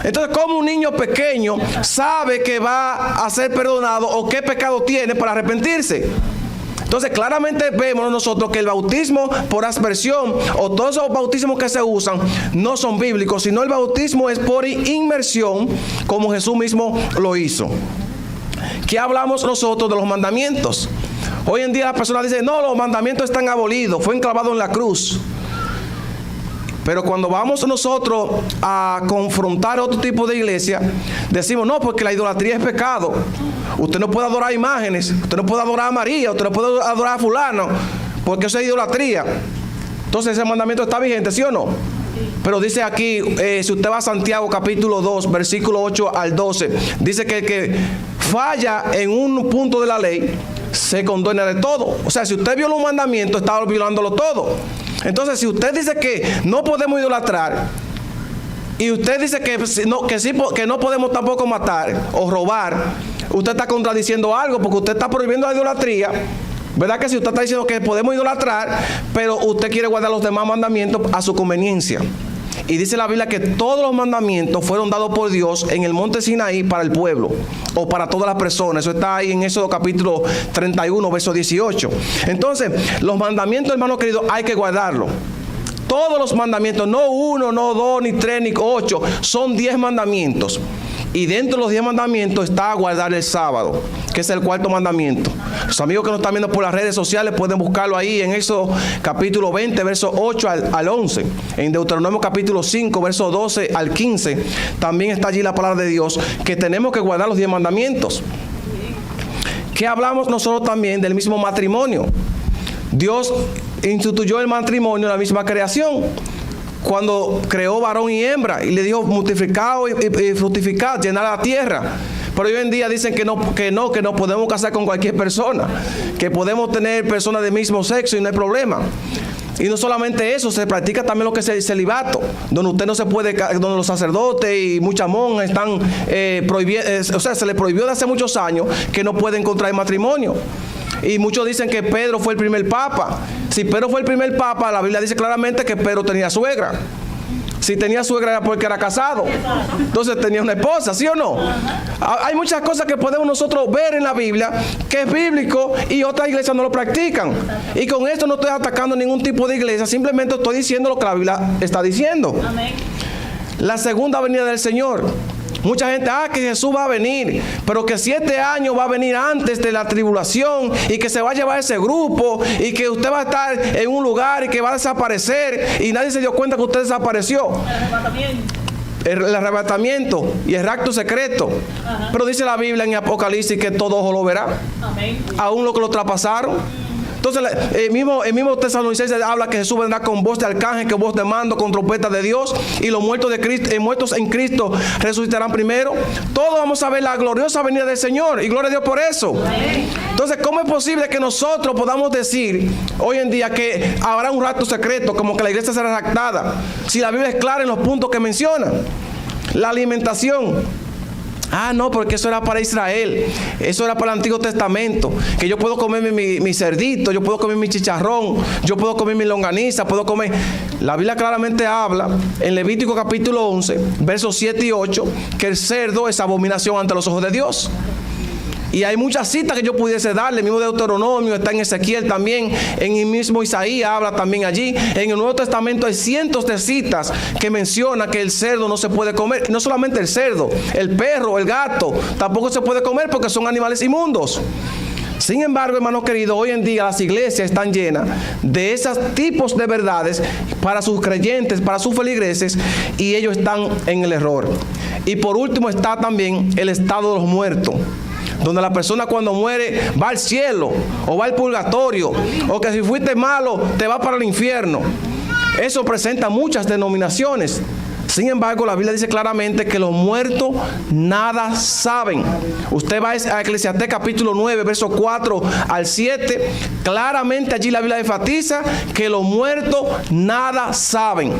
Entonces, ¿cómo un niño pequeño sabe que va a ser perdonado o qué pecado tiene para arrepentirse? Entonces, claramente vemos nosotros que el bautismo por aspersión o todos esos bautismos que se usan no son bíblicos, sino el bautismo es por inmersión, como Jesús mismo lo hizo. ¿Qué hablamos nosotros de los mandamientos? Hoy en día las personas dicen, no, los mandamientos están abolidos, fue enclavado en la cruz. Pero cuando vamos nosotros a confrontar otro tipo de iglesia, decimos, no, porque la idolatría es pecado. Usted no puede adorar imágenes, usted no puede adorar a María, usted no puede adorar a fulano, porque eso es idolatría. Entonces ese mandamiento está vigente, ¿sí o no? Pero dice aquí, si usted va a Santiago capítulo 2, versículo 8 al 12, dice que el que falla en un punto de la ley se condena de todo. O sea, si usted violó un mandamiento, está violándolo todo. Entonces, si usted dice que no podemos idolatrar, y usted dice que no podemos tampoco matar o robar, usted está contradiciendo algo, porque usted está prohibiendo la idolatría. ¿Verdad que si usted está diciendo que podemos idolatrar, pero usted quiere guardar los demás mandamientos a su conveniencia? Y dice la Biblia que todos los mandamientos fueron dados por Dios en el monte Sinaí para el pueblo, o para todas las personas. Eso está ahí en Éxodo capítulo 31, verso 18. Entonces, los mandamientos, hermanos queridos, hay que guardarlos. Todos los mandamientos, no 1, no 2, ni 3, ni 8, son 10 mandamientos. Y dentro de los 10 mandamientos está guardar el sábado, que es el cuarto mandamiento. Los amigos que nos están viendo por las redes sociales pueden buscarlo ahí en Éxodo capítulo 20, verso 8 al 11. En Deuteronomio capítulo 5, verso 12 al 15. También está allí la palabra de Dios, que tenemos que guardar los 10 mandamientos. ¿Qué hablamos nosotros también del mismo matrimonio? Dios instituyó el matrimonio en la misma creación, cuando creó varón y hembra, y le dijo multiplicado y fructificad, llenar la tierra. Pero hoy en día dicen que no podemos casar con cualquier persona, que podemos tener personas del mismo sexo y no hay problema. Y no solamente eso, se practica también lo que es el celibato, donde usted no se puede, donde los sacerdotes y muchas monjas están prohibiendo, o sea, se les prohibió de hace muchos años que no pueden contraer matrimonio. Y muchos dicen que Pedro fue el primer papa. Si Pedro fue el primer papa, la Biblia dice claramente que Pedro tenía suegra. Si tenía suegra era porque era casado. Entonces tenía una esposa, ¿sí o no? Hay muchas cosas que podemos nosotros ver en la Biblia que es bíblico y otras iglesias no lo practican. Y con esto no estoy atacando ningún tipo de iglesia, simplemente estoy diciendo lo que la Biblia está diciendo. Amén. La segunda venida del Señor. Mucha gente, que Jesús va a venir, pero que 7 años va a venir antes de la tribulación, y que se va a llevar ese grupo, y que usted va a estar en un lugar y que va a desaparecer, y nadie se dio cuenta que usted desapareció. El arrebatamiento y el rapto secreto. Ajá. Pero dice la Biblia en Apocalipsis que todo ojo lo verá. Amén. Aún los que lo traspasaron. Entonces el mismo Tesalonicenses habla que Jesús vendrá con voz de arcángel, con voz de mando, con trompeta de Dios, y los muertos en Cristo resucitarán primero. Todos vamos a ver la gloriosa venida del Señor, y gloria a Dios por eso. Entonces, ¿cómo es posible que nosotros podamos decir hoy en día que habrá un rapto secreto, como que la iglesia será raptada, si la Biblia es clara en los puntos que menciona? La alimentación. No, porque eso era para Israel. Eso era para el Antiguo Testamento. Que yo puedo comer mi cerdito, yo puedo comer mi chicharrón, yo puedo comer mi longaniza, puedo comer. La Biblia claramente habla en Levítico capítulo 11, versos 7 y 8, que el cerdo es abominación ante los ojos de Dios. Y hay muchas citas que yo pudiese darle. El mismo Deuteronomio está en Ezequiel también. En el mismo Isaías habla también allí. En el Nuevo Testamento hay cientos de citas que mencionan que el cerdo no se puede comer. Y no solamente el cerdo, el perro, el gato, tampoco se puede comer porque son animales inmundos. Sin embargo, hermanos queridos, hoy en día las iglesias están llenas de esos tipos de verdades para sus creyentes, para sus feligreses, y ellos están en el error. Y por último está también el estado de los muertos, donde la persona cuando muere va al cielo o va al purgatorio, o que si fuiste malo te va para el infierno. Eso presenta muchas denominaciones. Sin embargo, la Biblia dice claramente que los muertos nada saben. Usted va a Eclesiastés capítulo 9, versos 4 al 7. Claramente allí la Biblia enfatiza que los muertos nada saben.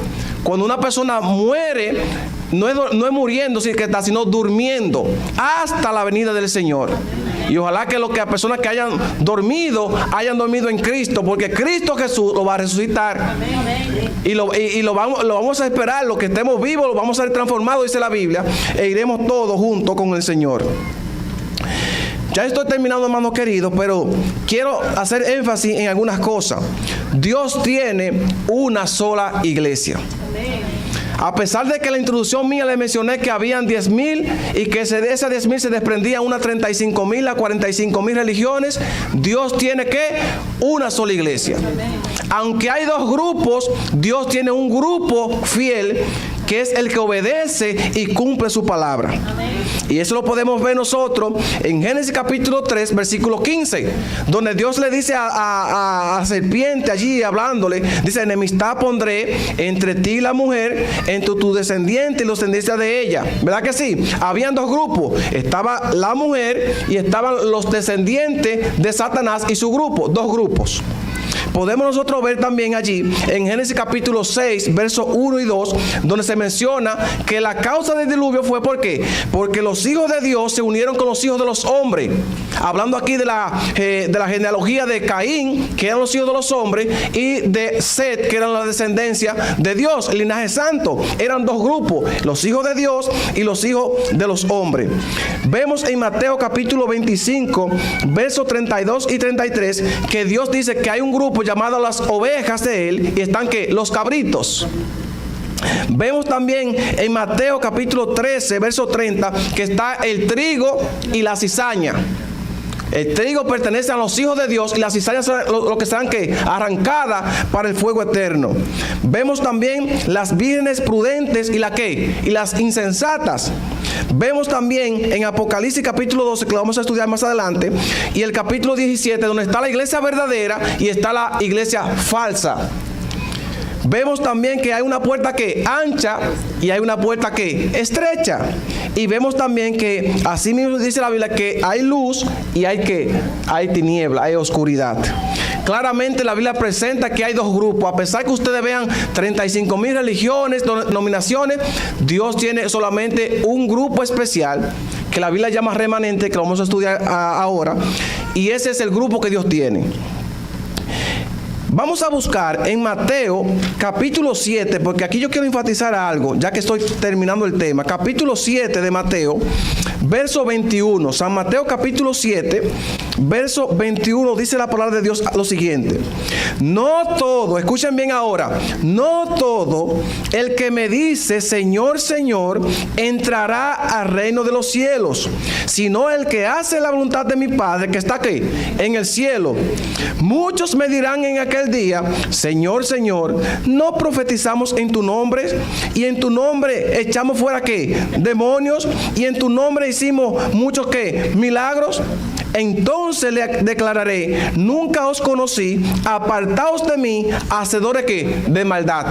Cuando una persona muere, no es muriendo, sino durmiendo hasta la venida del Señor. Y ojalá que las personas que hayan dormido en Cristo, porque Cristo Jesús lo va a resucitar. Y lo vamos a esperar. Los que estemos vivos lo vamos a ser transformados, dice la Biblia, e iremos todos juntos con el Señor. Ya estoy terminando, hermanos queridos, pero quiero hacer énfasis en algunas cosas. Dios tiene una sola iglesia. A pesar de que en la introducción mía le mencioné que habían 10,000 y que de esas 10,000 se desprendían unas 35,000 a 45,000 religiones, Dios tiene una sola iglesia. Aunque hay dos grupos, Dios tiene un grupo fiel que es el que obedece y cumple su palabra. Y eso lo podemos ver nosotros en Génesis capítulo 3, versículo 15, donde Dios le dice a la serpiente allí hablándole, dice: enemistad pondré entre ti y la mujer, entre tu descendiente y los descendientes de ella. ¿Verdad que sí? Habían dos grupos, estaba la mujer y estaban los descendientes de Satanás y su grupo, dos grupos. Podemos nosotros ver también allí en Génesis capítulo 6, versos 1 y 2, donde se menciona que la causa del diluvio fue ¿por qué? Porque los hijos de Dios se unieron con los hijos de los hombres. Hablando aquí de la genealogía de Caín, que eran los hijos de los hombres, y de Set, que eran la descendencia de Dios, el linaje santo. Eran dos grupos, los hijos de Dios y los hijos de los hombres. Vemos en Mateo capítulo 25, versos 32 y 33, que Dios dice que hay un grupo llamado las ovejas de él, y están que los cabritos. Vemos también en Mateo capítulo 13, verso 30, que está el trigo y la cizaña. El trigo pertenece a los hijos de Dios y las cizañas son lo que serán que arrancadas para el fuego eterno. Vemos también las vírgenes prudentes y las insensatas. Vemos también en Apocalipsis capítulo 12, que lo vamos a estudiar más adelante, y el capítulo 17, donde está la iglesia verdadera y está la iglesia falsa. Vemos también que hay una puerta que ancha y hay una puerta que estrecha. Y vemos también que así mismo dice la Biblia que hay luz y hay tiniebla, hay oscuridad. Claramente la Biblia presenta que hay dos grupos. A pesar que ustedes vean 35,000 religiones, denominaciones, Dios tiene solamente un grupo especial que la Biblia llama remanente, que lo vamos a estudiar ahora. Y ese es el grupo que Dios tiene. Vamos a buscar en Mateo capítulo 7, porque aquí yo quiero enfatizar algo, ya que estoy terminando el tema. Capítulo 7 de Mateo, verso 21. San Mateo capítulo 7, verso 21, dice la palabra de Dios lo siguiente: no todo, escuchen bien ahora, no todo el que me dice Señor, Señor, entrará al reino de los cielos, sino el que hace la voluntad de mi Padre que está aquí en el cielo. Muchos me dirán en aquel día: Señor, Señor, ¿no profetizamos en tu nombre? Y en tu nombre echamos fuera ¿qué? Demonios, y en tu nombre hicimos muchos ¿qué? Milagros. Entonces le declararé: nunca os conocí, apartaos de mí, hacedores ¿qué? De maldad.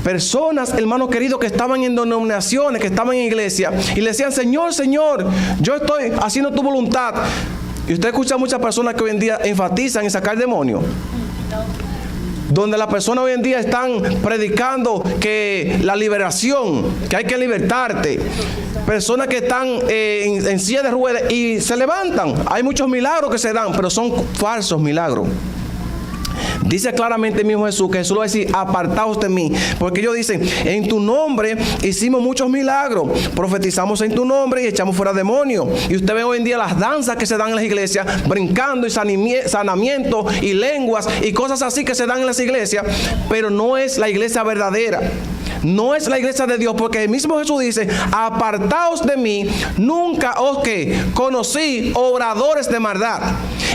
Personas, hermanos queridos, que estaban en denominaciones, que estaban en iglesia, y le decían: Señor, Señor, yo estoy haciendo tu voluntad. Y usted escucha a muchas personas que hoy en día enfatizan en sacar demonios, donde las personas hoy en día están predicando que la liberación, que hay que libertarte. Personas que están en silla de ruedas y se levantan. Hay muchos milagros que se dan, pero son falsos milagros. Dice claramente mismo Jesús, que Jesús lo va a decir: apartaos de mí, porque ellos dicen: en tu nombre hicimos muchos milagros, profetizamos en tu nombre y echamos fuera demonios. Y usted ve hoy en día las danzas que se dan en las iglesias, brincando y sanamiento y lenguas y cosas así que se dan en las iglesias, pero no es la iglesia verdadera. No es la iglesia de Dios, porque el mismo Jesús dice: apartaos de mí, nunca os conocí, obradores de maldad.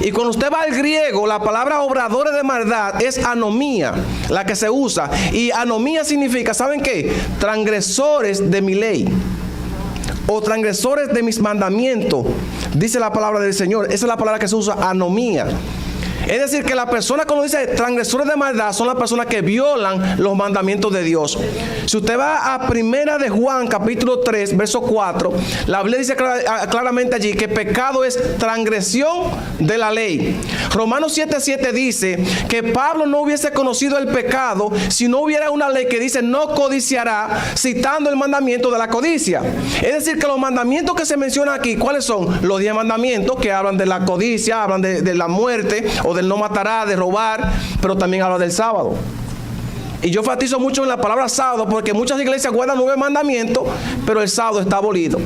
Y cuando usted va al griego, la palabra obradores de maldad es anomía, la que se usa. Y anomía significa, ¿saben qué? Transgresores de mi ley, o transgresores de mis mandamientos, dice la palabra del Señor. Esa es la palabra que se usa, anomía. Es decir, que la persona, cuando dice transgresores de maldad, son las personas que violan los mandamientos de Dios. Si usted va a Primera de Juan, capítulo 3, verso 4, la Biblia dice claramente allí que pecado es transgresión de la ley. Romanos 7:7 dice que Pablo no hubiese conocido el pecado si no hubiera una ley que dice: no codiciará, citando el mandamiento de la codicia. Es decir, que los mandamientos que se mencionan aquí, ¿cuáles son? Los 10 mandamientos que hablan de la codicia, hablan de la muerte, o del no matará, de robar, pero también habla del sábado. Y yo enfatizo mucho en la palabra sábado, porque muchas iglesias guardan 9 mandamientos, pero el sábado está abolido.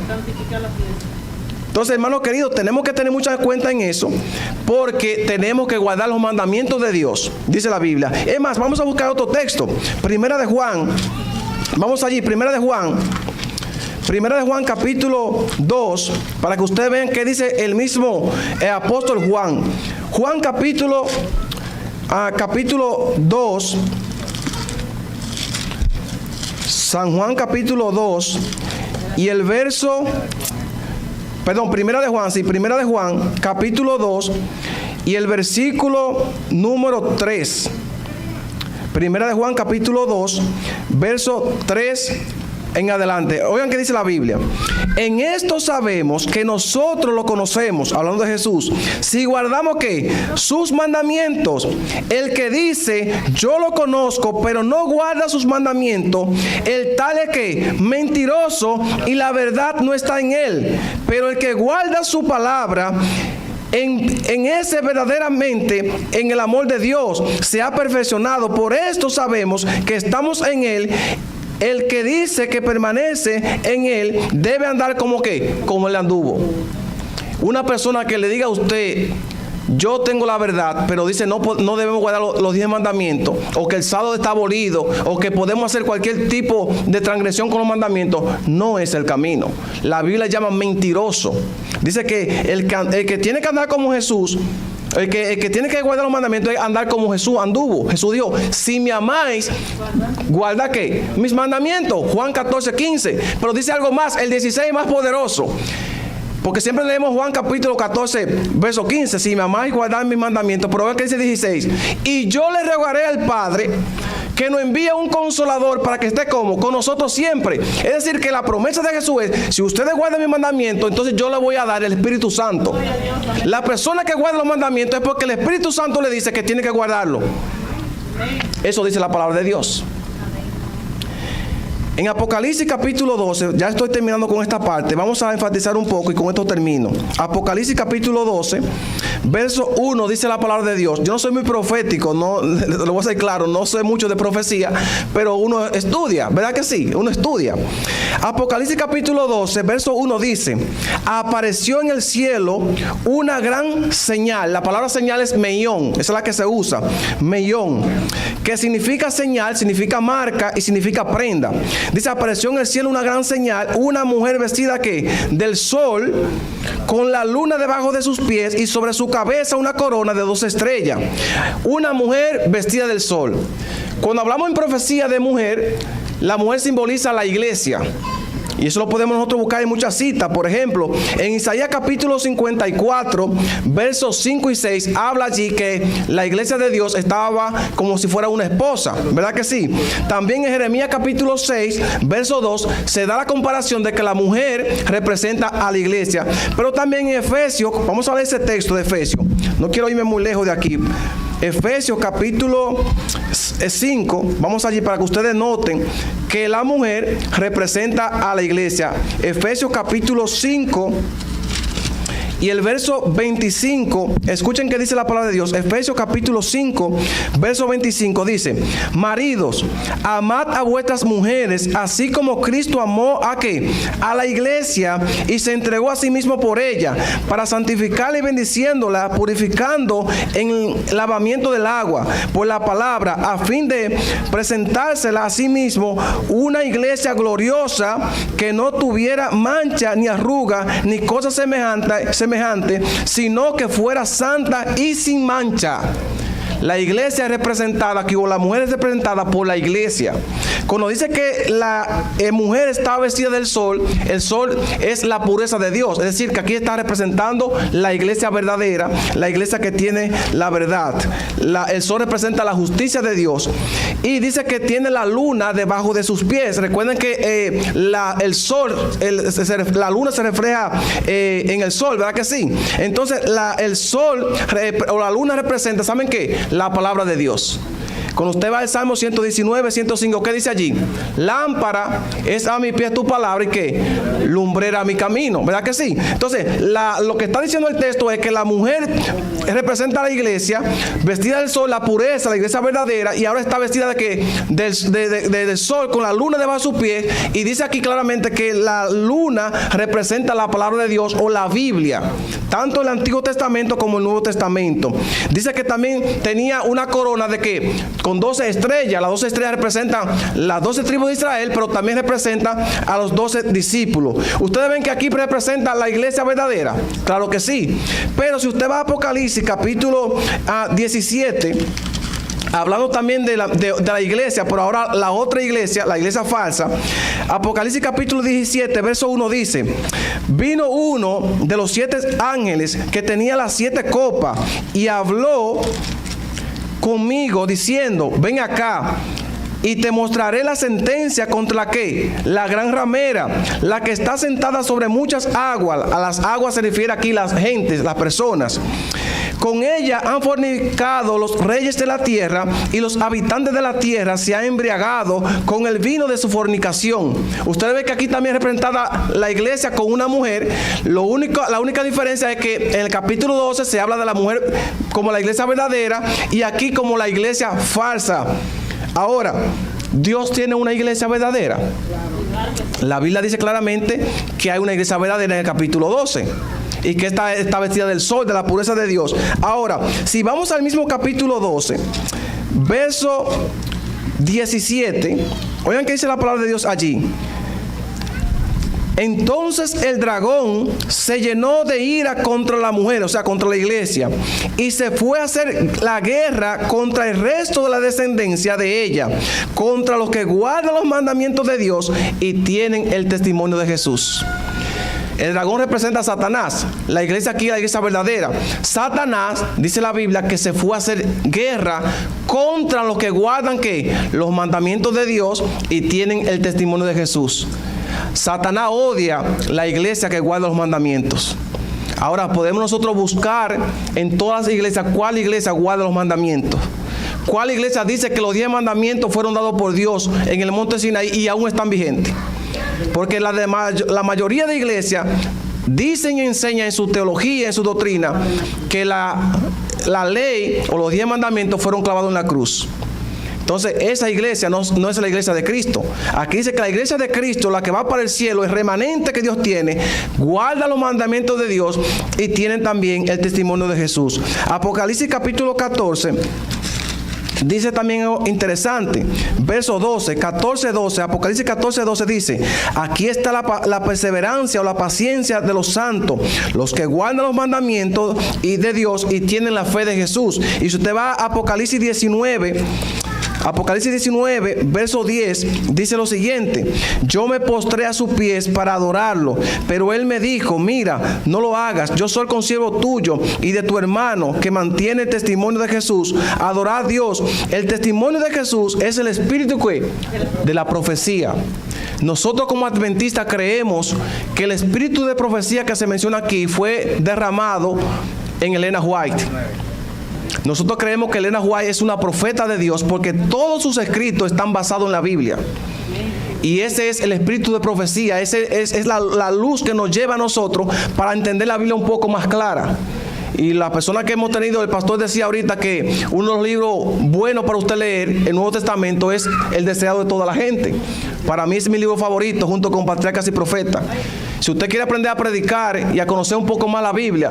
Entonces, hermanos queridos, tenemos que tener mucha cuenta en eso, porque tenemos que guardar los mandamientos de Dios, dice la Biblia. Es más, vamos a buscar otro texto. Primera de Juan, vamos allí, Primera de Juan capítulo 2, para que ustedes vean qué dice el mismo apóstol Juan. Juan capítulo 2, San Juan capítulo 2 y el verso, perdón, Primera de Juan capítulo 2 y el versículo número 3. Primera de Juan capítulo 2, verso 3 en adelante. Oigan qué dice la Biblia. En esto sabemos que nosotros lo conocemos, hablando de Jesús, si guardamos ¿qué? Sus mandamientos. El que dice, yo lo conozco, pero no guarda sus mandamientos, el tal es que mentiroso y la verdad no está en él. Pero el que guarda su palabra, en ese verdaderamente en el amor de Dios se ha perfeccionado. Por esto sabemos que estamos en él. El que dice que permanece en él debe andar como ¿qué? Como él anduvo. Una persona que le diga a usted, yo tengo la verdad, pero dice no debemos guardar los 10 mandamientos, o que el sábado está abolido, o que podemos hacer cualquier tipo de transgresión con los mandamientos, no es el camino. La Biblia llama mentiroso. Dice que el que tiene que andar como Jesús, el que tiene que guardar los mandamientos es andar como Jesús anduvo. Jesús dijo, si me amáis, guarda ¿qué? Mis mandamientos. Juan 14, 15. Pero dice algo más, el 16 más poderoso. Porque siempre leemos Juan capítulo 14, verso 15. Si me amáis, guardad mis mandamientos. Pero vean que dice 16. Y yo le rogaré al Padre que nos envíe un consolador para que esté como con nosotros siempre. Es decir, que la promesa de Jesús es, si ustedes guardan mis mandamientos, entonces yo les voy a dar el Espíritu Santo. La persona que guarda los mandamientos es porque el Espíritu Santo le dice que tiene que guardarlo. Eso dice la palabra de Dios. En Apocalipsis capítulo 12, ya estoy terminando con esta parte, vamos a enfatizar un poco y con esto termino. Apocalipsis capítulo 12, verso 1, dice la palabra de Dios. Yo no soy muy profético, no, lo voy a hacer claro, no sé mucho de profecía, pero uno estudia, ¿verdad que sí? Uno estudia. Apocalipsis capítulo 12, verso 1 dice, apareció en el cielo una gran señal. La palabra señal es meión, esa es la que se usa, meión, que significa señal, significa marca y significa prenda. Dice, apareció en el cielo una gran señal, una mujer vestida ¿qué? Del sol, con la luna debajo de sus pies y sobre su cabeza una corona de 2 estrellas. Una mujer vestida del sol. Cuando hablamos en profecía de mujer, la mujer simboliza a la iglesia. Y eso lo podemos nosotros buscar en muchas citas. Por ejemplo, en Isaías capítulo 54, versos 5 y 6, habla allí que la iglesia de Dios estaba como si fuera una esposa. ¿Verdad que sí? También en Jeremías capítulo 6, verso 2, se da la comparación de que la mujer representa a la iglesia. Pero también en Efesios, vamos a ver ese texto de Efesios. No quiero irme muy lejos de aquí. Efesios capítulo 5, vamos allí para que ustedes noten que la mujer representa a la iglesia. Efesios capítulo 5 y el verso 25, escuchen que dice la palabra de Dios. Efesios capítulo 5, verso 25 dice, maridos, amad a vuestras mujeres, así como Cristo amó ¿a qué? A la iglesia y se entregó a sí mismo por ella, para santificarla y bendiciéndola, purificando en el lavamiento del agua por la palabra, a fin de presentársela a sí mismo una iglesia gloriosa, que no tuviera mancha ni arruga ni cosa semejante, sino que fuera santa y sin mancha. La iglesia es representada aquí, o la mujer es representada por la iglesia. Cuando dice que la mujer está vestida del sol, el sol es la pureza de Dios. Es decir, que aquí está representando la iglesia verdadera, la iglesia que tiene la verdad. El sol representa la justicia de Dios. Y dice que tiene la luna debajo de sus pies. Recuerden que el sol, la luna se refleja en el sol, ¿verdad que sí? Entonces el sol o la luna representa, ¿saben qué? La palabra de Dios. Cuando usted va al Salmo 119, 105, ¿qué dice allí? Lámpara es a mi pie tu palabra y ¿qué? Lumbrera a mi camino, ¿verdad que sí? Entonces, lo que está diciendo el texto es que la mujer representa a la iglesia, vestida del sol, la pureza, la iglesia verdadera, y ahora está vestida de ¿qué? Del sol, con la luna debajo de sus pies, y dice aquí claramente que la luna representa la palabra de Dios o la Biblia, tanto el Antiguo Testamento como el Nuevo Testamento. Dice que también tenía una corona de ¿qué? Con 12 estrellas. Las 12 estrellas representan las 12 tribus de Israel, pero también representan a los 12 discípulos. Ustedes ven que aquí representa la iglesia verdadera. Claro que sí. Pero si usted va a Apocalipsis capítulo 17, hablando también de la iglesia, pero ahora la otra iglesia, la iglesia falsa. Apocalipsis capítulo 17, verso 1 dice: vino uno de los 7 ángeles que tenía las 7 copas y habló conmigo diciendo: ven acá y te mostraré la sentencia contra la que la gran ramera, la que está sentada sobre muchas aguas. A las aguas se refiere aquí las gentes, las personas. Con ella han fornicado los reyes de la tierra, y los habitantes de la tierra se han embriagado con el vino de su fornicación. Ustedes ven que aquí también es representada la iglesia con una mujer. La única diferencia es que en el capítulo 12 se habla de la mujer como la iglesia verdadera, y aquí como la iglesia falsa. Ahora, ¿Dios tiene una iglesia verdadera? La Biblia dice claramente que hay una iglesia verdadera en el capítulo 12. Y que está vestida del sol, de la pureza de Dios. Ahora, si vamos al mismo capítulo 12, verso 17, oigan qué dice la palabra de Dios allí. Entonces el dragón se llenó de ira contra la mujer, o sea, contra la iglesia, y se fue a hacer la guerra contra el resto de la descendencia de ella, contra los que guardan los mandamientos de Dios y tienen el testimonio de Jesús. El dragón representa a Satanás. La iglesia aquí es la iglesia verdadera. Satanás, dice la Biblia, que se fue a hacer guerra contra los que guardan ¿qué? Los mandamientos de Dios y tienen el testimonio de Jesús. Satanás odia la iglesia que guarda los mandamientos. Ahora podemos nosotros buscar en todas las iglesias cuál iglesia guarda los mandamientos. ¿Cuál iglesia dice que los 10 mandamientos fueron dados por Dios en el monte Sinaí y aún están vigentes? Porque la mayoría de iglesias dicen y enseñan en su teología, en su doctrina, que la ley o los 10 mandamientos fueron clavados en la cruz. Entonces esa iglesia no es la iglesia de Cristo. Aquí dice que la iglesia de Cristo, la que va para el cielo, el remanente que Dios tiene, guarda los mandamientos de Dios y tienen también el testimonio de Jesús. Apocalipsis capítulo 14 dice también algo interesante, verso 12, 14, 12, Apocalipsis 14, 12 dice: aquí está la perseverancia o la paciencia de los santos, los que guardan los mandamientos y de Dios y tienen la fe de Jesús. Y si usted va a Apocalipsis 19, verso 10, dice lo siguiente: yo me postré a sus pies para adorarlo, pero él me dijo: mira, no lo hagas, yo soy consiervo tuyo y de tu hermano que mantiene el testimonio de Jesús. Adorad a Dios. El testimonio de Jesús es el espíritu de la profecía. Nosotros como adventistas creemos que el espíritu de profecía que se menciona aquí fue derramado en Elena White. Nosotros creemos que Elena White es una profeta de Dios porque todos sus escritos están basados en la Biblia. Y ese es el espíritu de profecía, ese es la luz que nos lleva a nosotros para entender la Biblia un poco más clara. Y la persona que hemos tenido, el pastor decía ahorita que uno de los libros buenos para usted leer, el Nuevo Testamento, es El deseado de toda la gente. Para mí es mi libro favorito junto con Patriarcas y Profetas. Si usted quiere aprender a predicar y a conocer un poco más la Biblia,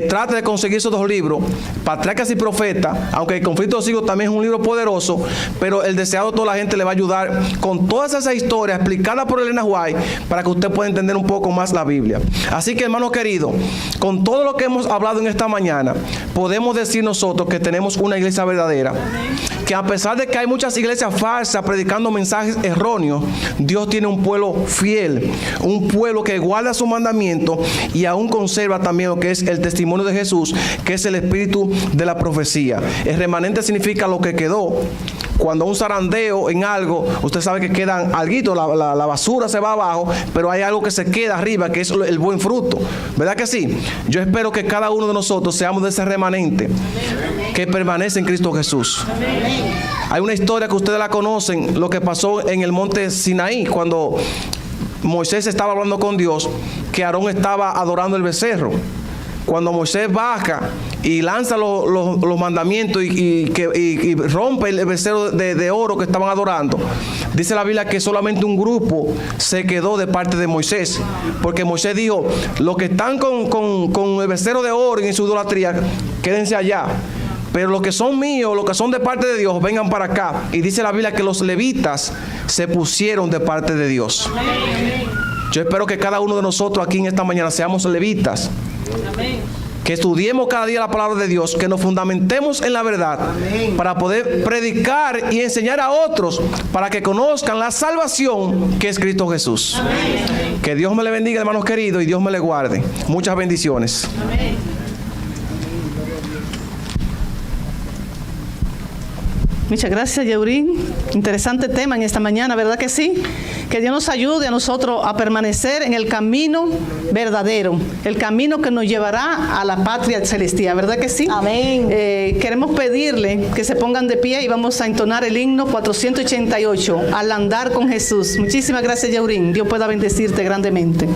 trate de conseguir esos 2 libros, Patriarcas y Profetas, aunque El conflicto de los siglos también es un libro poderoso, pero El deseado de toda la gente le va a ayudar con todas esas historias explicadas por Elena White para que usted pueda entender un poco más la Biblia. Así que, hermano querido, con todo lo que hemos hablado en esta mañana, podemos decir nosotros que tenemos una iglesia verdadera, que a pesar de que hay muchas iglesias falsas predicando mensajes erróneos, Dios tiene un pueblo fiel, un pueblo que guarda su mandamiento y aún conserva también lo que es el testimonio de Jesús, que es el espíritu de la profecía. El remanente significa lo que quedó. Cuando un zarandeo en algo, usted sabe que quedan alguito, la basura se va abajo, pero hay algo que se queda arriba, que es el buen fruto. ¿Verdad que sí? Yo espero que cada uno de nosotros seamos de ese remanente que permanece en Cristo Jesús. Hay una historia que ustedes la conocen, lo que pasó en el monte Sinaí, cuando Moisés estaba hablando con Dios, que Aarón estaba adorando el becerro. Cuando Moisés baja y lanza los mandamientos y rompe el becerro de oro que estaban adorando, dice la Biblia que solamente un grupo se quedó de parte de Moisés, porque Moisés dijo: los que están con el becerro de oro y en su idolatría, quédense allá, pero los que son míos, los que son de parte de Dios, vengan para acá. Y dice la Biblia que los levitas se pusieron de parte de Dios. Yo espero que cada uno de nosotros aquí en esta mañana seamos levitas. que estudiemos cada día la palabra de Dios, que nos fundamentemos en la verdad para poder predicar y enseñar a otros para que conozcan la salvación que es Cristo Jesús. Amén. Que Dios me le bendiga, hermanos queridos, y Dios me le guarde. Muchas bendiciones. Amén. Muchas gracias, Yeurín. Interesante tema en esta mañana, ¿verdad que sí? Que Dios nos ayude a nosotros a permanecer en el camino verdadero, el camino que nos llevará a la patria celestial, ¿verdad que sí? Amén. Queremos pedirle que se pongan de pie y vamos a entonar el himno 488, Al andar con Jesús. Muchísimas gracias, Yeurín. Dios pueda bendecirte grandemente.